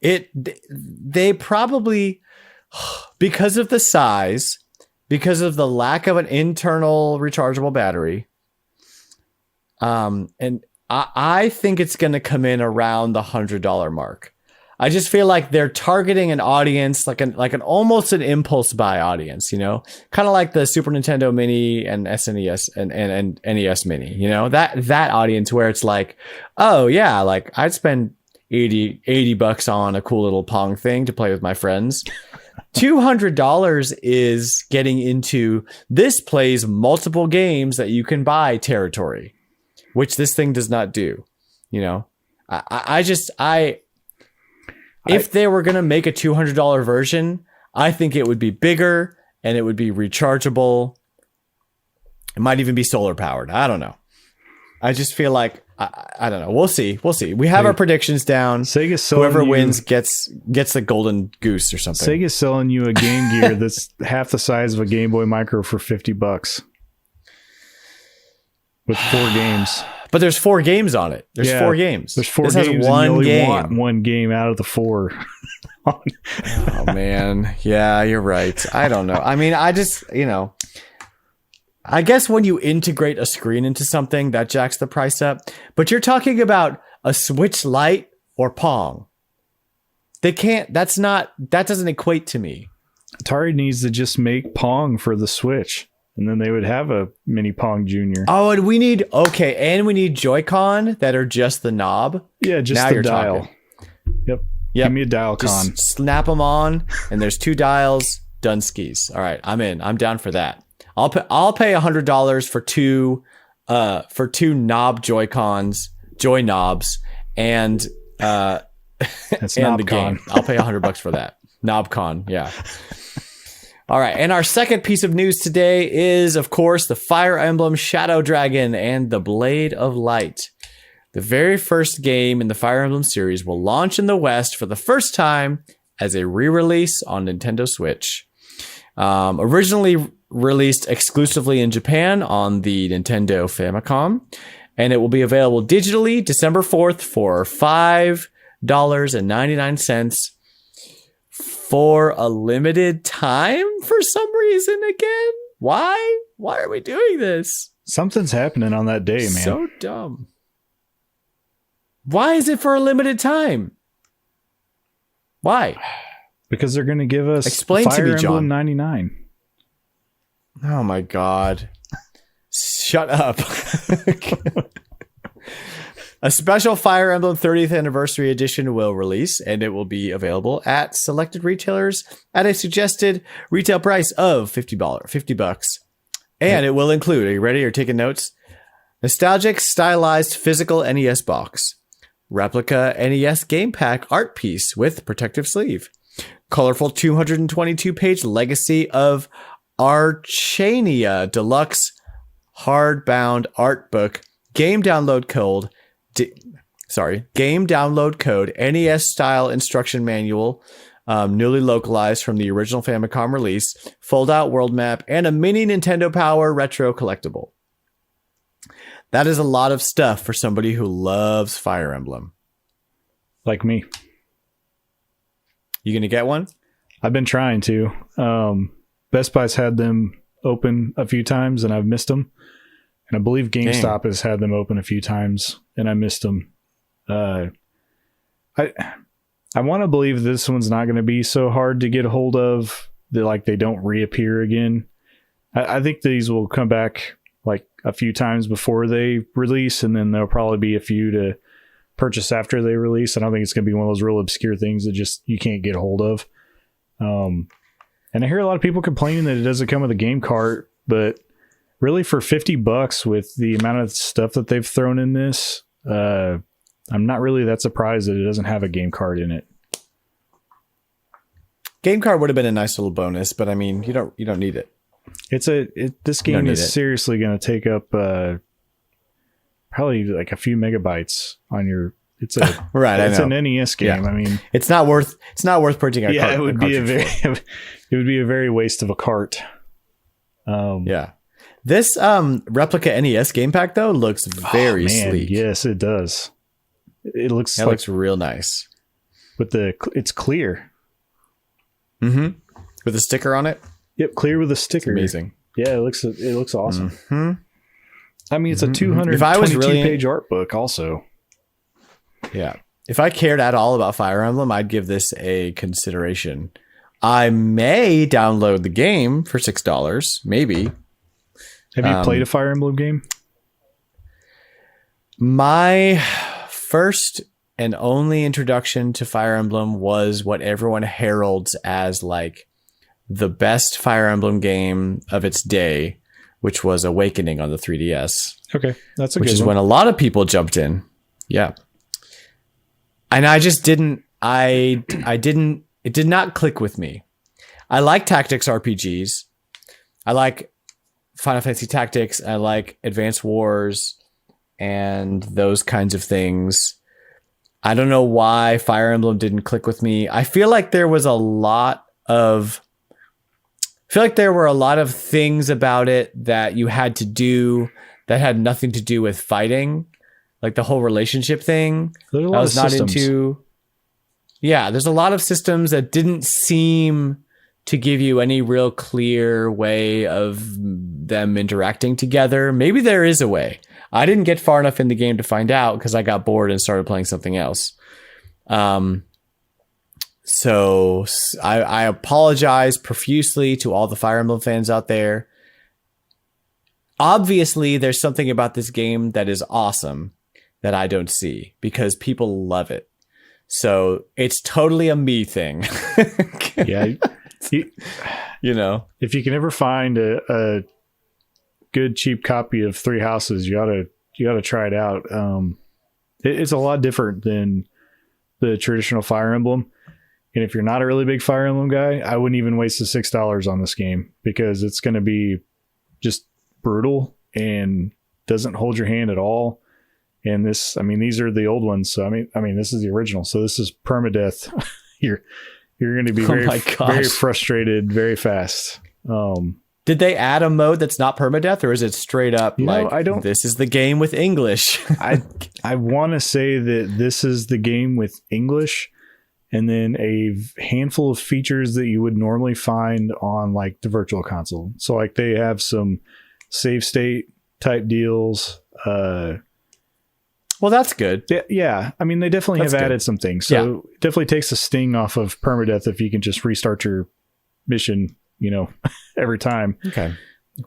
they probably, because of the size, because of the lack of an internal rechargeable battery, and I think it's going to come in around the $100 mark. I just feel like they're targeting an audience, like an almost an impulse buy audience, kind of like the Super Nintendo Mini and SNES and NES Mini, that audience where it's like, oh yeah, like I'd spend $80 on a cool little Pong thing to play with my friends. $200 is getting into this plays multiple games that you can buy territory, which this thing does not do. If they were going to make a $200 version, I think it would be bigger and it would be rechargeable. It might even be solar powered. I don't know. I just feel like, I don't know. We'll see. We have our predictions down. Whoever wins gets the golden goose or something. Sega's selling you a Game Gear that's half the size of a Game Boy Micro for $50 with 4 games. But there's 4 games on it. There's 4 games. There's 4 this games. Has one and you only game. Want one game out of the 4. Oh man, yeah, you're right. I don't know. I mean, I just I guess when you integrate a screen into something, that jacks the price up. But you're talking about a Switch Lite or Pong. They can't. That doesn't equate to me. Atari needs to just make Pong for the Switch. And then they would have a Mini Pong Jr. Oh, and we need Joy-Con that are just the knob. Yeah, just the dial. Talking. Yep. Yep. Give me a dial con. Just snap them on, and there's 2 dials. Done skis. All right, I'm in. I'm down for that. I'll pay $100 for 2 knob Joy knobs, and That's and knob the con. game. I'll pay $100 for that. Knobcon, yeah. All right, and our second piece of news today is, of course, the Fire Emblem Shadow Dragon and the Blade of Light. The very first game in the Fire Emblem series will launch in the West for the first time as a re-release on Nintendo Switch. Originally released exclusively in Japan on the Nintendo Famicom, and it will be available digitally December 4th for $5.99 for a limited time for some reason again. Why? Why are we doing this? Something's happening on that day, man. So dumb. Why is it for a limited time? Why? Because they're going to give us Explain Fire to me, Emblem John. 99. Oh my God. Shut up. A special Fire Emblem 30th Anniversary Edition will release, and it will be available at selected retailers at a suggested retail price of $50. And it will include, are you ready? You're taking notes? Nostalgic, stylized physical NES box. Replica NES game pack art piece with protective sleeve. Colorful 222-page Legacy of Archania Deluxe hardbound art book. Game download code. Game download code. NES style instruction manual. Newly localized from the original Famicom release. Fold out world map and a mini Nintendo Power retro collectible. That is a lot of stuff for somebody who loves Fire Emblem. Like me. You gonna get one? I've been trying to. Best Buy's had them open a few times, and I've missed them. And I believe GameStop has had them open a few times, and I missed them. I want to believe this one's not going to be so hard to get a hold of that, like, they don't reappear again. I think these will come back like a few times before they release, and then there'll probably be a few to purchase after they release. I don't think it's going to be one of those real obscure things that just you can't get a hold of. And I hear a lot of people complaining that it doesn't come with a game cart, but really for $50 with the amount of stuff that they've thrown in this, I'm not really that surprised that it doesn't have a game cart in it. Game card would have been a nice little bonus, but I mean, you don't need it. This game is seriously going to take up probably like a few megabytes on your. It's a right. It's an NES game. Yeah. I mean, it's not worth purchasing a cart. Yeah, it would be it would be a very waste of a cart. Yeah. This replica NES game pack though looks very sleek. Yes, it does. It looks real nice. It's clear. Mm-hmm. With a sticker on it. Yep, clear with a sticker. It's amazing. Yeah, it looks awesome. Mm-hmm. I mean, it's a 222-page art book also. Yeah. If I cared at all about Fire Emblem, I'd give this a consideration. I may download the game for $6, maybe. Have you played a Fire Emblem game? My first and only introduction to Fire Emblem was what everyone heralds as like the best Fire Emblem game of its day, which was Awakening on the 3DS. Okay, that's a good one. Which is when a lot of people jumped in. Yeah. And I just didn't, it did not click with me. I like tactics RPGs. I like Final Fantasy Tactics. I like Advance Wars and those kinds of things. I don't know why Fire Emblem didn't click with me. I feel like there were a lot of things about it that you had to do that had nothing to do with fighting. Like the whole relationship thing. I was not into. Yeah, there's a lot of systems that didn't seem to give you any real clear way of them interacting together. Maybe there is a way. I didn't get far enough in the game to find out because I got bored and started playing something else. So I apologize profusely to all the Fire Emblem fans out there. Obviously, there's something about this game that is awesome that I don't see because people love it. So it's totally a me thing. Yeah. You know, if you can ever find a good cheap copy of Three Houses, you gotta try it out. It's a lot different than the traditional Fire Emblem. And if you're not a really big Fire Emblem guy, I wouldn't even waste the $6 on this game, because it's going to be just brutal and doesn't hold your hand at all. And this, I mean, these are the old ones. So I mean, this is the original. So this is permadeath. You're going to be very frustrated very fast. Did they add a mode that's not permadeath, or is it straight up this is the game with English? I want to say that this is the game with English, and then a handful of features that you would normally find on like the virtual console. So like they have some save state type deals. Well, that's good. Yeah. I mean, they definitely have added some things. So it definitely takes the sting off of permadeath if you can just restart your mission, every time. Okay.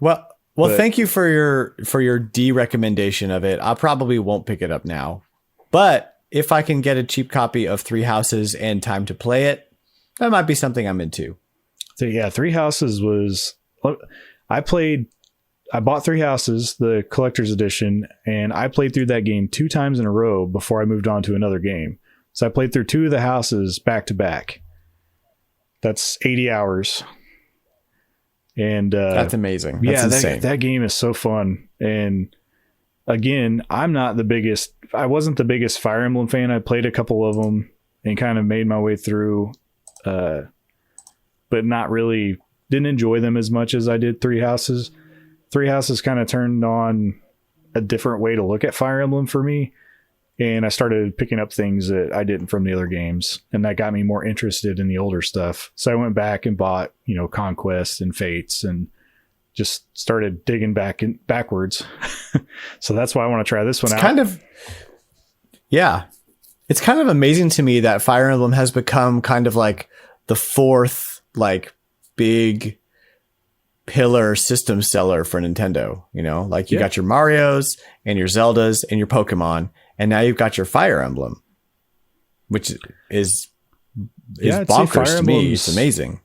Well, thank you for your D recommendation of it. I probably won't pick it up now, but if I can get a cheap copy of Three Houses and time to play it, that might be something I'm into. So yeah, Three Houses was, I bought Three Houses, the collector's edition, and I played through that game 2 times in a row before I moved on to another game. So I played through 2 of the houses back to back. That's 80 hours. And that's amazing. That's insane. That game is so fun. And again, I wasn't the biggest Fire Emblem fan. I played a couple of them and kind of made my way through, but not really, didn't enjoy them as much as I did Three Houses. Three Houses kind of turned on a different way to look at Fire Emblem for me. And I started picking up things that I didn't from the other games. And that got me more interested in the older stuff. So I went back and bought, Conquest and Fates and just started digging backwards. So that's why I want to try this one out. It's kind of amazing to me that Fire Emblem has become kind of like the fourth, like, big pillar system seller for Nintendo. You got your Marios and your Zeldas and your Pokemon, and now you've got your Fire Emblem, which is bonkers to me. It's amazing.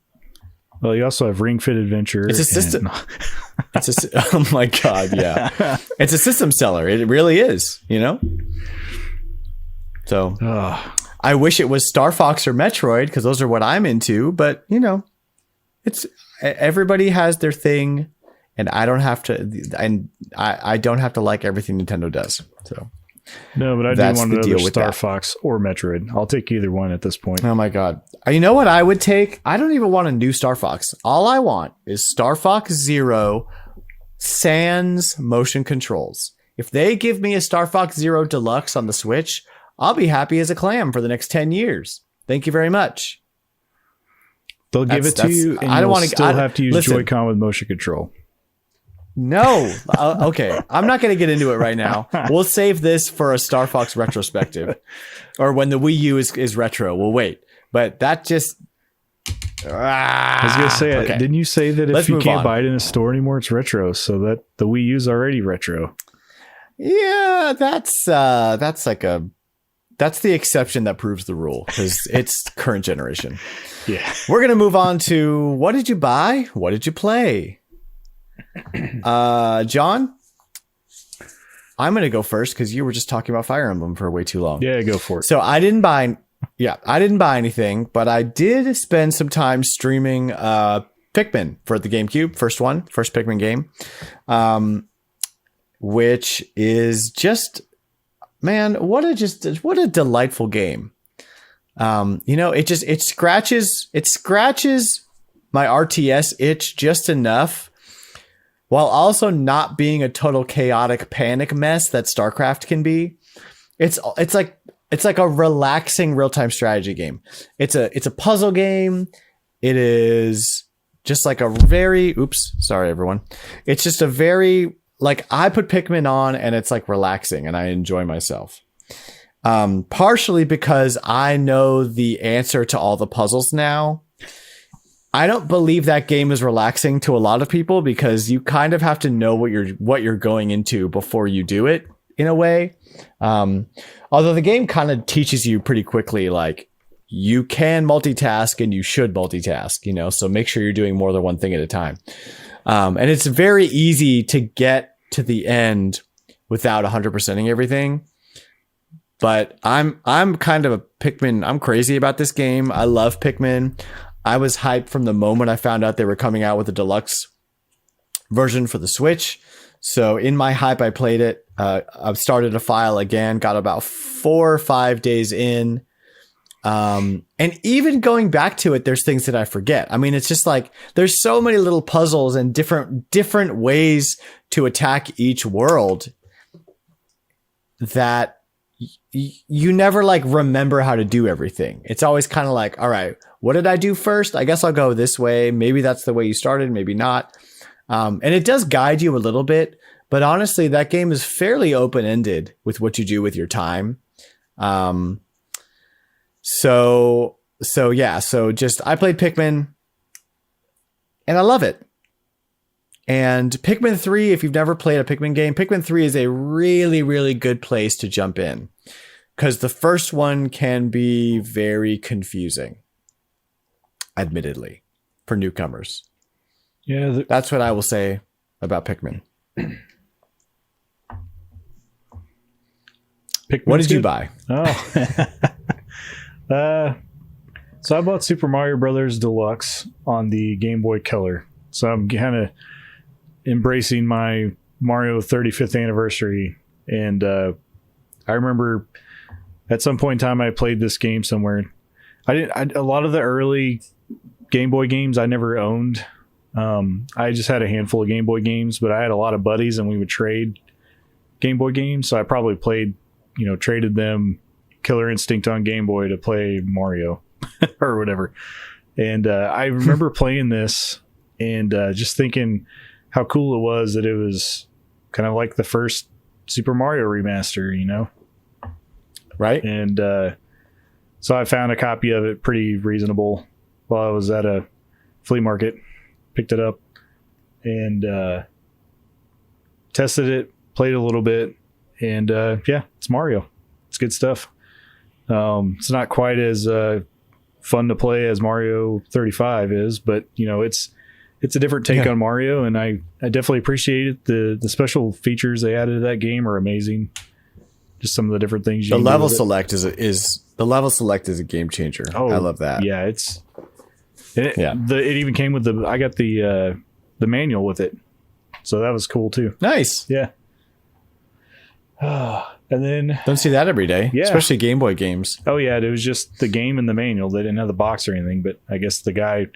Well, you also have Ring Fit Adventure. It's a system. Oh my God. Yeah. It's a system seller. It really is, So I wish it was Star Fox or Metroid, because those are what I'm into, but it's everybody has their thing, and I don't have to, and I don't have to like everything Nintendo does. So no, but I do want another Star Fox or Metroid. I'll take either one at this point. Oh my God. You know what I would take? I don't even want a new Star Fox. All I want is Star Fox Zero sans motion controls. If they give me a Star Fox Zero Deluxe on the Switch, I'll be happy as a clam for the next 10 years. Thank you very much. They'll give it to you, and you'll still have to use Joy-Con with motion control. No. Okay. I'm not going to get into it right now. We'll save this for a Star Fox retrospective, or when the Wii U is retro. We'll wait. But that just... I was going to say, okay. Didn't you say that if you can't buy it in a store anymore, it's retro? So that the Wii U is already retro. Yeah, that's the exception that proves the rule, because it's current generation. Yeah. We're going to move on to, what did you buy? What did you play? John, I'm going to go first because you were just talking about Fire Emblem for way too long. Yeah, go for it. So I didn't buy anything, but I did spend some time streaming Pikmin for the GameCube, first Pikmin game, which is just, man, what a delightful game. It scratches my RTS itch just enough, while also not being a total chaotic panic mess that StarCraft can be. It's like a relaxing real-time strategy game. It's a puzzle game. It is just like a very, sorry everyone. It's just a very, like, I put Pikmin on and it's like relaxing and I enjoy myself. Partially because I know the answer to all the puzzles now. I don't believe that game is relaxing to a lot of people, because you kind of have to know what you're going into before you do it. in a way. Although the game kind of teaches you pretty quickly, like, you can multitask and you should multitask, you know, so make sure you're doing more than one thing at a time. And it's very easy to get to the end without 100%ing everything. But I'm kind of a Pikmin. I'm crazy about this game. I love Pikmin. I was hyped from the moment I found out they were coming out with a deluxe version for the Switch. So in my hype, I played it. I've started a file again, got about 4 or 5 days in. And even going back to it, there's things that I forget. I mean, it's just like, there's so many little puzzles and different ways to attack each world that you never like remember how to do everything. It's always kind of like, all right, what did I do first? I guess I'll go this way. Maybe that's the way you started, maybe not. And it does guide you a little bit, but honestly, that game is fairly open-ended with what you do with your time. So just, I played Pikmin and I love it. And Pikmin 3, if you've never played a Pikmin game, Pikmin 3 is a really, really good place to jump in, because the first one can be very confusing, admittedly, for newcomers. Yeah, that's what I will say about Pikmin. What did you buy? So I bought Super Mario Brothers Deluxe on the Game Boy Color. So I'm kind of embracing my Mario 35th anniversary. And I remember at some point in time I played this game somewhere. A lot of the early Game Boy games I never owned. I just had a handful of Game Boy games, but I had a lot of buddies and we would trade Game Boy games. So I probably traded them Killer Instinct on Game Boy to play Mario or whatever. And I remember playing this and just thinking how cool it was that it was kind of like the first Super Mario remaster, you know? Right. And so I found a copy of it pretty reasonable while I was at a flea market, picked it up and tested it, played a little bit, and it's Mario. It's good stuff. It's not quite as fun to play as Mario 35 is, but it's a different take on Mario, and I definitely appreciate it. The special features they added to that game are amazing. Just some of the different things. The level select is a game changer. Oh, I love that. Yeah, it even came with I got the manual with it, so that was cool too. Nice. Yeah. And then don't see that every day, especially Game Boy games. Oh yeah, it was just the game and the manual. They didn't have the box or anything, but I guess the guy,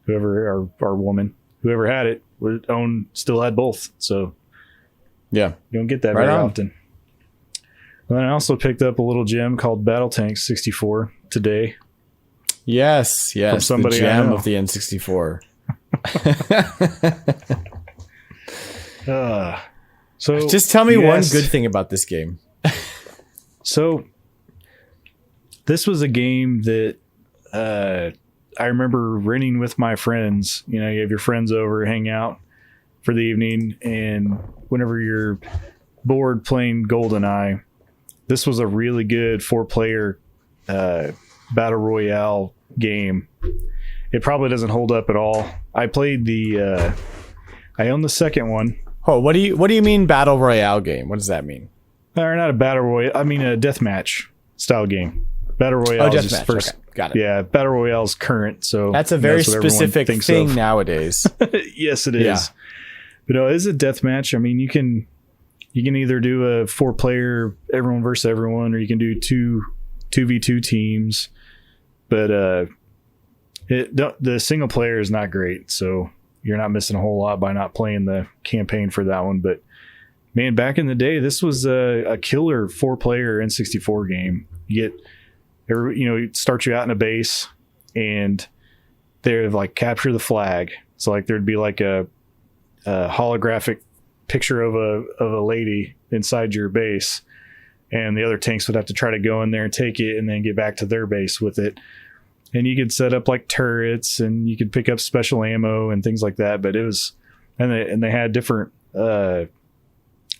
whoever or woman, whoever had it, still had both. So yeah, you don't get that very often. And then I also picked up a little gem called Battle Tank 64 today. Yes, from somebody the gem of the N64. So just tell me one good thing about this game. So this was a game that I remember renting with my friends. You know, you have your friends over, hang out for the evening, and whenever you're bored playing GoldenEye, this was a really good 4-player battle royale game. It probably doesn't hold up at all. I played I own the second one. Oh, what do you mean battle royale game? What does that mean? Or not a battle royale. I mean a deathmatch style game. Battle royale is just first. Okay, got it. Yeah, battle royale is current. So that's a very specific thing nowadays. Yes, it is. Yeah. But no, it is a deathmatch. I mean, you can either do a 4-player everyone versus everyone, or you can do 2v2 teams. But the single player is not great, so you're not missing a whole lot by not playing the campaign for that one. But man, back in the day, this was a killer 4-player N64 game. You get, it starts you out in a base, and they're like capture the flag. So like there'd be like a holographic picture of a lady inside your base, and the other tanks would have to try to go in there and take it and then get back to their base with it. And you could set up like turrets, and you could pick up special ammo and things like that. But it was, and they had different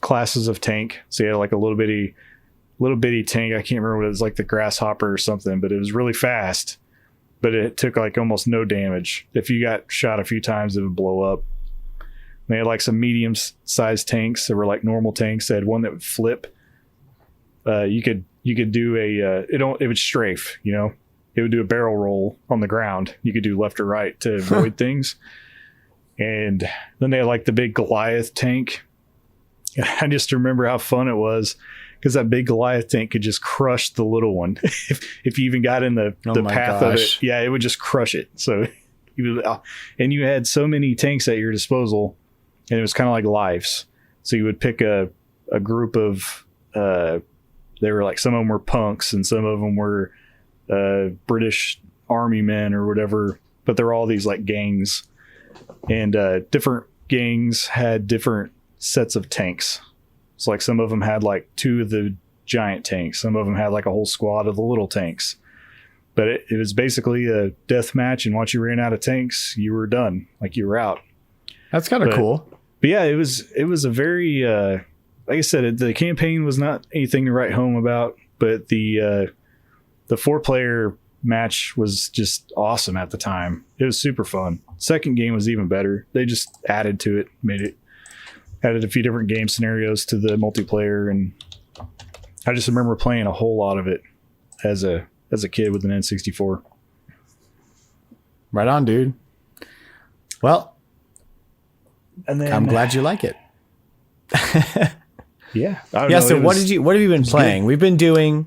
classes of tank. So you had like a little bitty tank. I can't remember what it was, like the grasshopper or something, but it was really fast. But it took like almost no damage. If you got shot a few times, it would blow up. They had like some medium sized tanks that were like normal tanks. They had one that would flip. You could do it would strafe, you know, it would do a barrel roll on the ground. You could do left or right to avoid things. And then they had like the big Goliath tank. I just remember how fun it was because that big Goliath tank could just crush the little one. if you even got in the path of it, yeah, it would just crush it. So and you had so many tanks at your disposal, and it was kind of like lives. So you would pick a group of, they were like, some of them were punks and some of them were British army men or whatever, but there were all these like gangs, and different gangs had different sets of tanks. So like some of them had like 2 of the giant tanks, some of them had like a whole squad of the little tanks, but it was basically a death match, and once you ran out of tanks, you were done. Like you were out. That's kind of cool. But yeah, it was a very like I said, the campaign was not anything to write home about, but the 4-player match was just awesome at the time. It was super fun. Second game was even better. They just added to it, added a few different game scenarios to the multiplayer, and I just remember playing a whole lot of it as a kid with an N64. Right on, dude. Well, and then, I'm glad you like it. Yeah. Yeah. So what have you been playing? Good. We've been doing.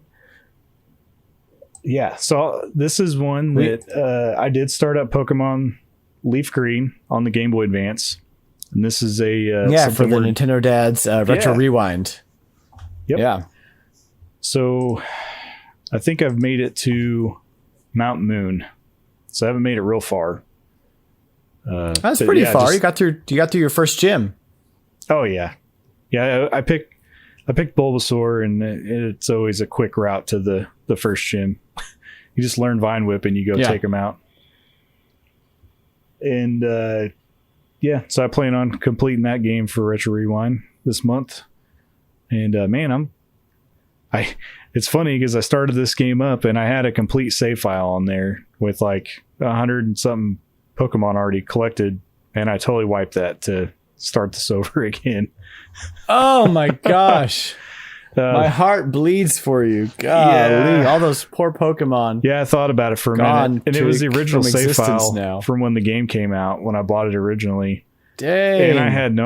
Yeah. So this is one that I did start up Pokemon Leaf Green on the Game Boy Advance. And this is a for the Nintendo Dad's Retro Rewind. Yep. Yeah. So I think I've made it to Mount Moon. So I haven't made it real far. That's pretty far. You got through your first gym. Oh yeah. Yeah, I picked Bulbasaur, and it's always a quick route to the first gym. You just learn Vine Whip and you go take them out. And so I plan on completing that game for Retro Rewind this month. And man, it's funny because I started this game up and I had a complete save file on there with like 100 and something Pokemon already collected, and I totally wiped that to start this over again. Oh my gosh. My heart bleeds for you. Golly, all those poor Pokemon. Yeah, I thought about it for a minute. And it was the original save file from when the game came out, when I bought it originally. Dang. And I had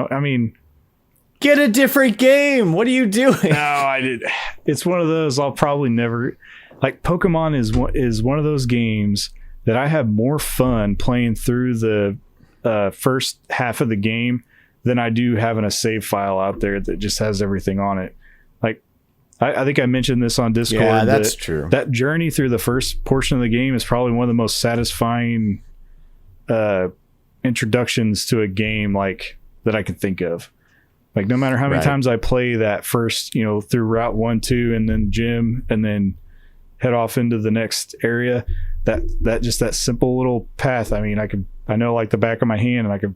get a different game. What are you doing? No, I did. It's one of those I'll probably never, like, Pokemon is one of those games that I have more fun playing through the first half of the game than I do having a save file out there that just has everything on it. Like, I think I mentioned this on Discord. Yeah, that's true. That journey through the first portion of the game is probably one of the most satisfying introductions to a game like that I can think of. Like, no matter how many times I play that first, through Route 1, 2, and then gym, and then head off into the next area, that just that simple little path. I mean, I know like the back of my hand, and I could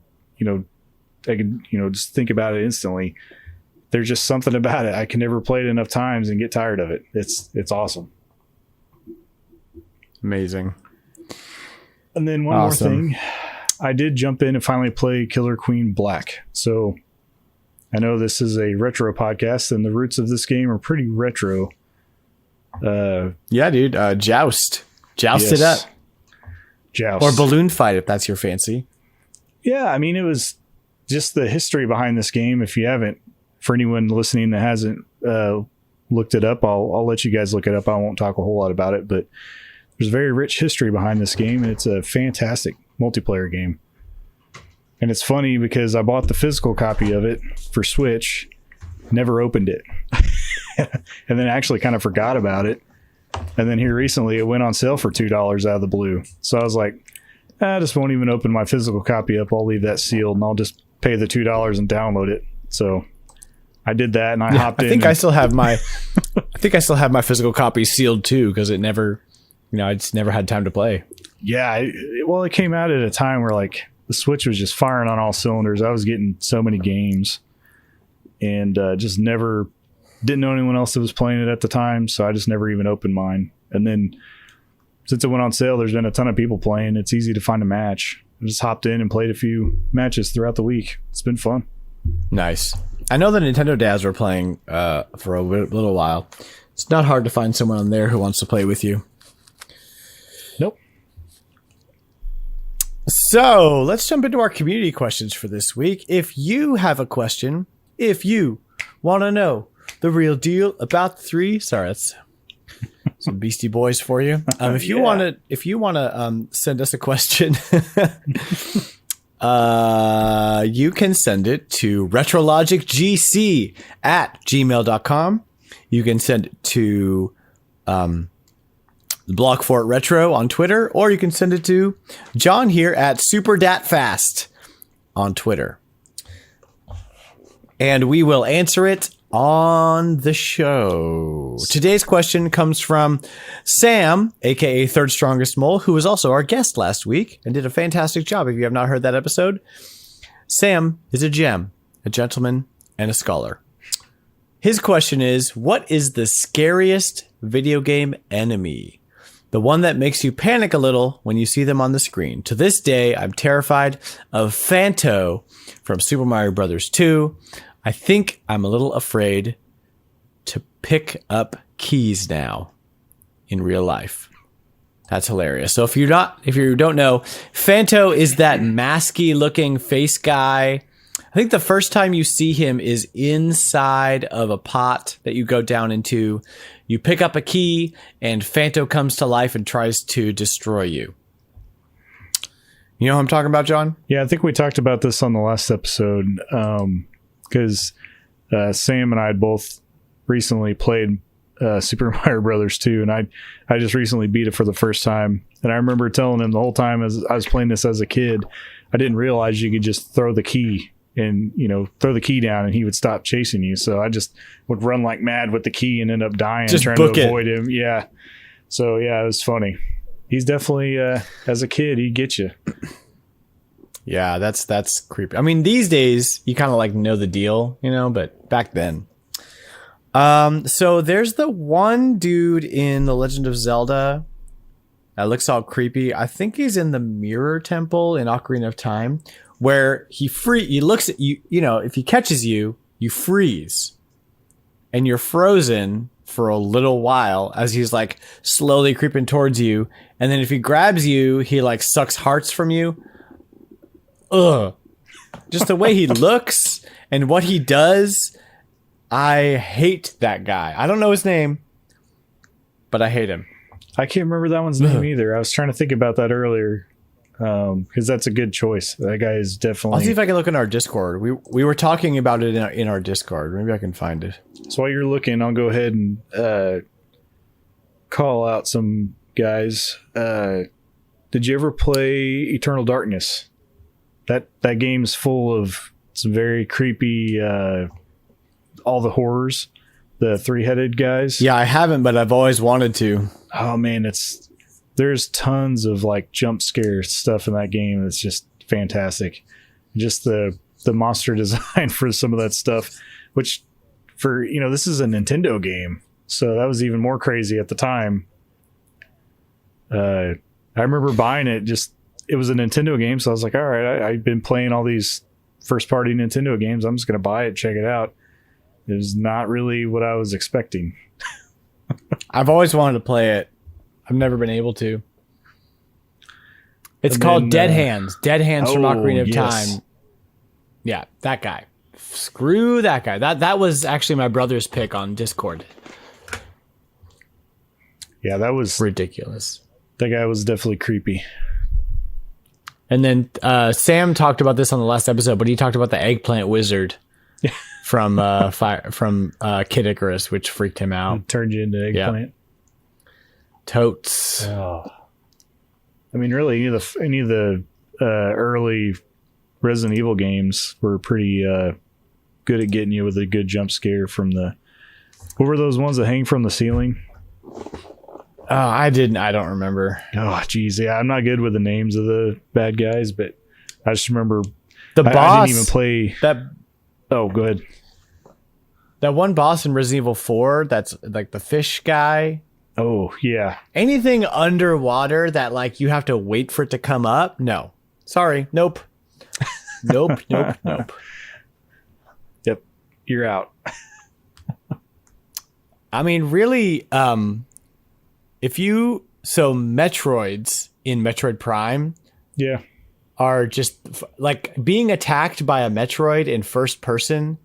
just think about it instantly. There's just something about it. I can never play it enough times and get tired of it. It's awesome. Amazing. And then one more thing, I did jump in and finally play Killer Queen Black. So I know this is a retro podcast, and the roots of this game are pretty retro. Yeah, dude. Joust it up. Joust. Or balloon fight, if that's your fancy. Yeah, I mean, it was just the history behind this game. If you haven't, for anyone listening that hasn't looked it up, I'll let you guys look it up. I won't talk a whole lot about it, but there's a very rich history behind this game, and it's a fantastic multiplayer game. And it's funny because I bought the physical copy of it for Switch, never opened it, and then actually kind of forgot about it. And then here recently, it went on sale for $2 out of the blue. So I was like, I just won't even open my physical copy up. I'll leave that sealed, and I'll just pay the $2 and download it. So I did that, and I hopped in. I still have my physical copy sealed too, because it never, I just never had time to play. Yeah, it came out at a time where like the Switch was just firing on all cylinders. I was getting so many games, and just never didn't know anyone else that was playing it at the time, so I just never even opened mine. And then since it went on sale, there's been a ton of people playing. It's easy to find a match. I just hopped in and played a few matches throughout the week. It's been fun. Nice. I know the Nintendo dads were playing for a little while. It's not hard to find someone on there who wants to play with you. Nope. So let's jump into our community questions for this week. If you have a question, if you want to know the real deal about sorry, that's some Beastie Boys for you. If you want to send us a question, you can send it to retrologicgc@gmail.com. You can send it to Block Fort Retro on Twitter, or you can send it to John here at SuperDatFast on Twitter. And we will answer it on the show. Today's question comes from Sam, aka Third Strongest Mole, who was also our guest last week and did a fantastic job. If you have not heard that episode, Sam is a gem, a gentleman, and a scholar. His question is, what is the scariest video game enemy? The one that makes you panic a little when you see them on the screen. To this day, I'm terrified of Phanto from Super Mario Bros. 2. I think I'm a little afraid to pick up keys now in real life. That's hilarious. So if you don't know, Phanto is that masky looking face guy. I think the first time you see him is inside of a pot that you go down into. You pick up a key and Phanto comes to life and tries to destroy you. You know what I'm talking about, John? Yeah, I think we talked about this on the last episode. Because Sam and I had both recently played Super Mario Brothers 2, and I just recently beat it for the first time. And I remember telling him the whole time as I was playing this as a kid, I didn't realize you could just throw the key and, throw the key down and he would stop chasing you. So I just would run like mad with the key and end up dying just trying to avoid him. Yeah. So, yeah, it was funny. He's definitely, as a kid, he'd get you. Yeah, that's creepy. I mean, these days you kind of like know the deal, but back then. So there's the one dude in The Legend of Zelda that looks all creepy. I think he's in the Mirror Temple in Ocarina of Time, where he looks at you, if he catches you, you freeze. And you're frozen for a little while as he's like slowly creeping towards you. And then if he grabs you, he like sucks hearts from you. Ugh. Just the way he looks and what he does. I hate that guy. I don't know his name, but I hate him. I can't remember that one's name either. I was trying to think about that earlier. Because that's a good choice. That guy is definitely... I'll see if I can look in our Discord. We were talking about it in our Discord. Maybe I can find it. So while you're looking, I'll go ahead and call out some guys. Did you ever play Eternal Darkness? That game's full of some very creepy... all the horrors. The three-headed guys. Yeah, I haven't, but I've always wanted to. Oh, man, there's tons of like jump scare stuff in that game. It's just fantastic. Just the monster design for some of that stuff, which for, this is a Nintendo game. So that was even more crazy at the time. I remember buying it. It was a Nintendo game. So I was like, all right, I've been playing all these first party Nintendo games. I'm just going to buy it, check it out. It was not really what I was expecting. I've always wanted to play it. I've never been able to. It's called Dead Hands. Dead Hands from Ocarina of Time. Yeah, that guy. Screw that guy. That was actually my brother's pick on Discord. Yeah, that was ridiculous. That guy was definitely creepy. And then Sam talked about this on the last episode, but he talked about the eggplant wizard from Kid Icarus, which freaked him out. It turned you into eggplant. Yeah. Totes. Oh. I mean, really, any of the early Resident Evil games were pretty good at getting you with a good jump scare from the... What were those ones that hang from the ceiling? Oh, I don't remember. Oh, geez. Yeah, I'm not good with the names of the bad guys, but I just remember... The boss... I didn't even play... That... Oh, go ahead. That one boss in Resident Evil 4, that's like the fish guy. Oh, yeah. Anything underwater that like you have to wait for it to come up? No. Sorry. Nope. Nope. Yep. You're out. I mean, really, so Metroids in Metroid Prime Yeah. are just like being attacked by a Metroid in first person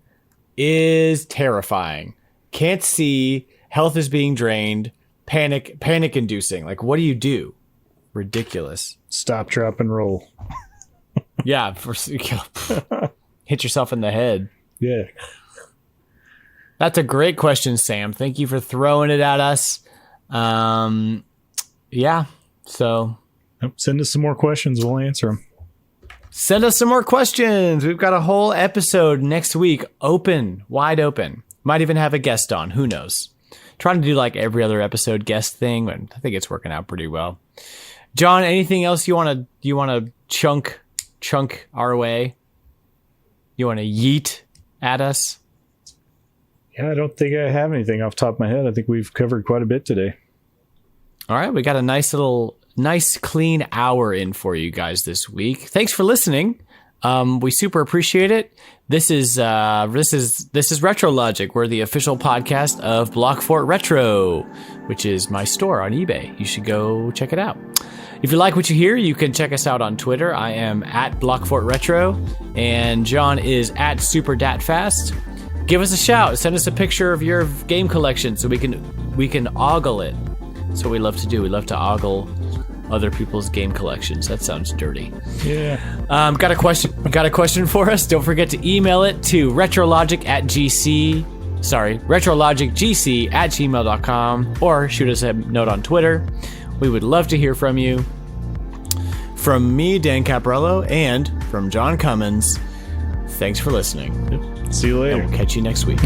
is terrifying. Can't see, health is being drained, panic inducing. Like, what do you do? Ridiculous. Stop, drop, and roll. Yeah. Hit yourself in the head. Yeah. That's a great question, Sam. Thank you for throwing it at us. Yeah. So Send us some more questions. We'll answer them. send us some more questions. We've got a whole episode next week. Wide open. Might even have a guest on. Who knows? Trying to do like every other episode guest thing, but I think it's working out pretty well. John, anything else you want to chunk our way? You want to yeet at us? Yeah, I don't think I have anything off the top of my head. I think we've covered quite a bit today. All right, we got a nice clean hour in for you guys this week. Thanks for listening. We super appreciate it. This is Retro Logic. We're the official podcast of Blockfort Retro, which is my store on eBay. You should go check it out. If you like what you hear, you can check us out on Twitter. I am at Blockfort Retro, and John is at SuperDatFast. Give us a shout. Send us a picture of your game collection so we can ogle it. That's what we love to do. We love to ogle other people's game collections. That sounds dirty. Yeah. Got a question for us? Don't forget to email it to retrologicgc@gmail.com, or shoot us a note on Twitter. We would love to hear from you. From me, Dan Caparello, and from John Cummins, thanks for listening. See you later. And we'll catch you next week.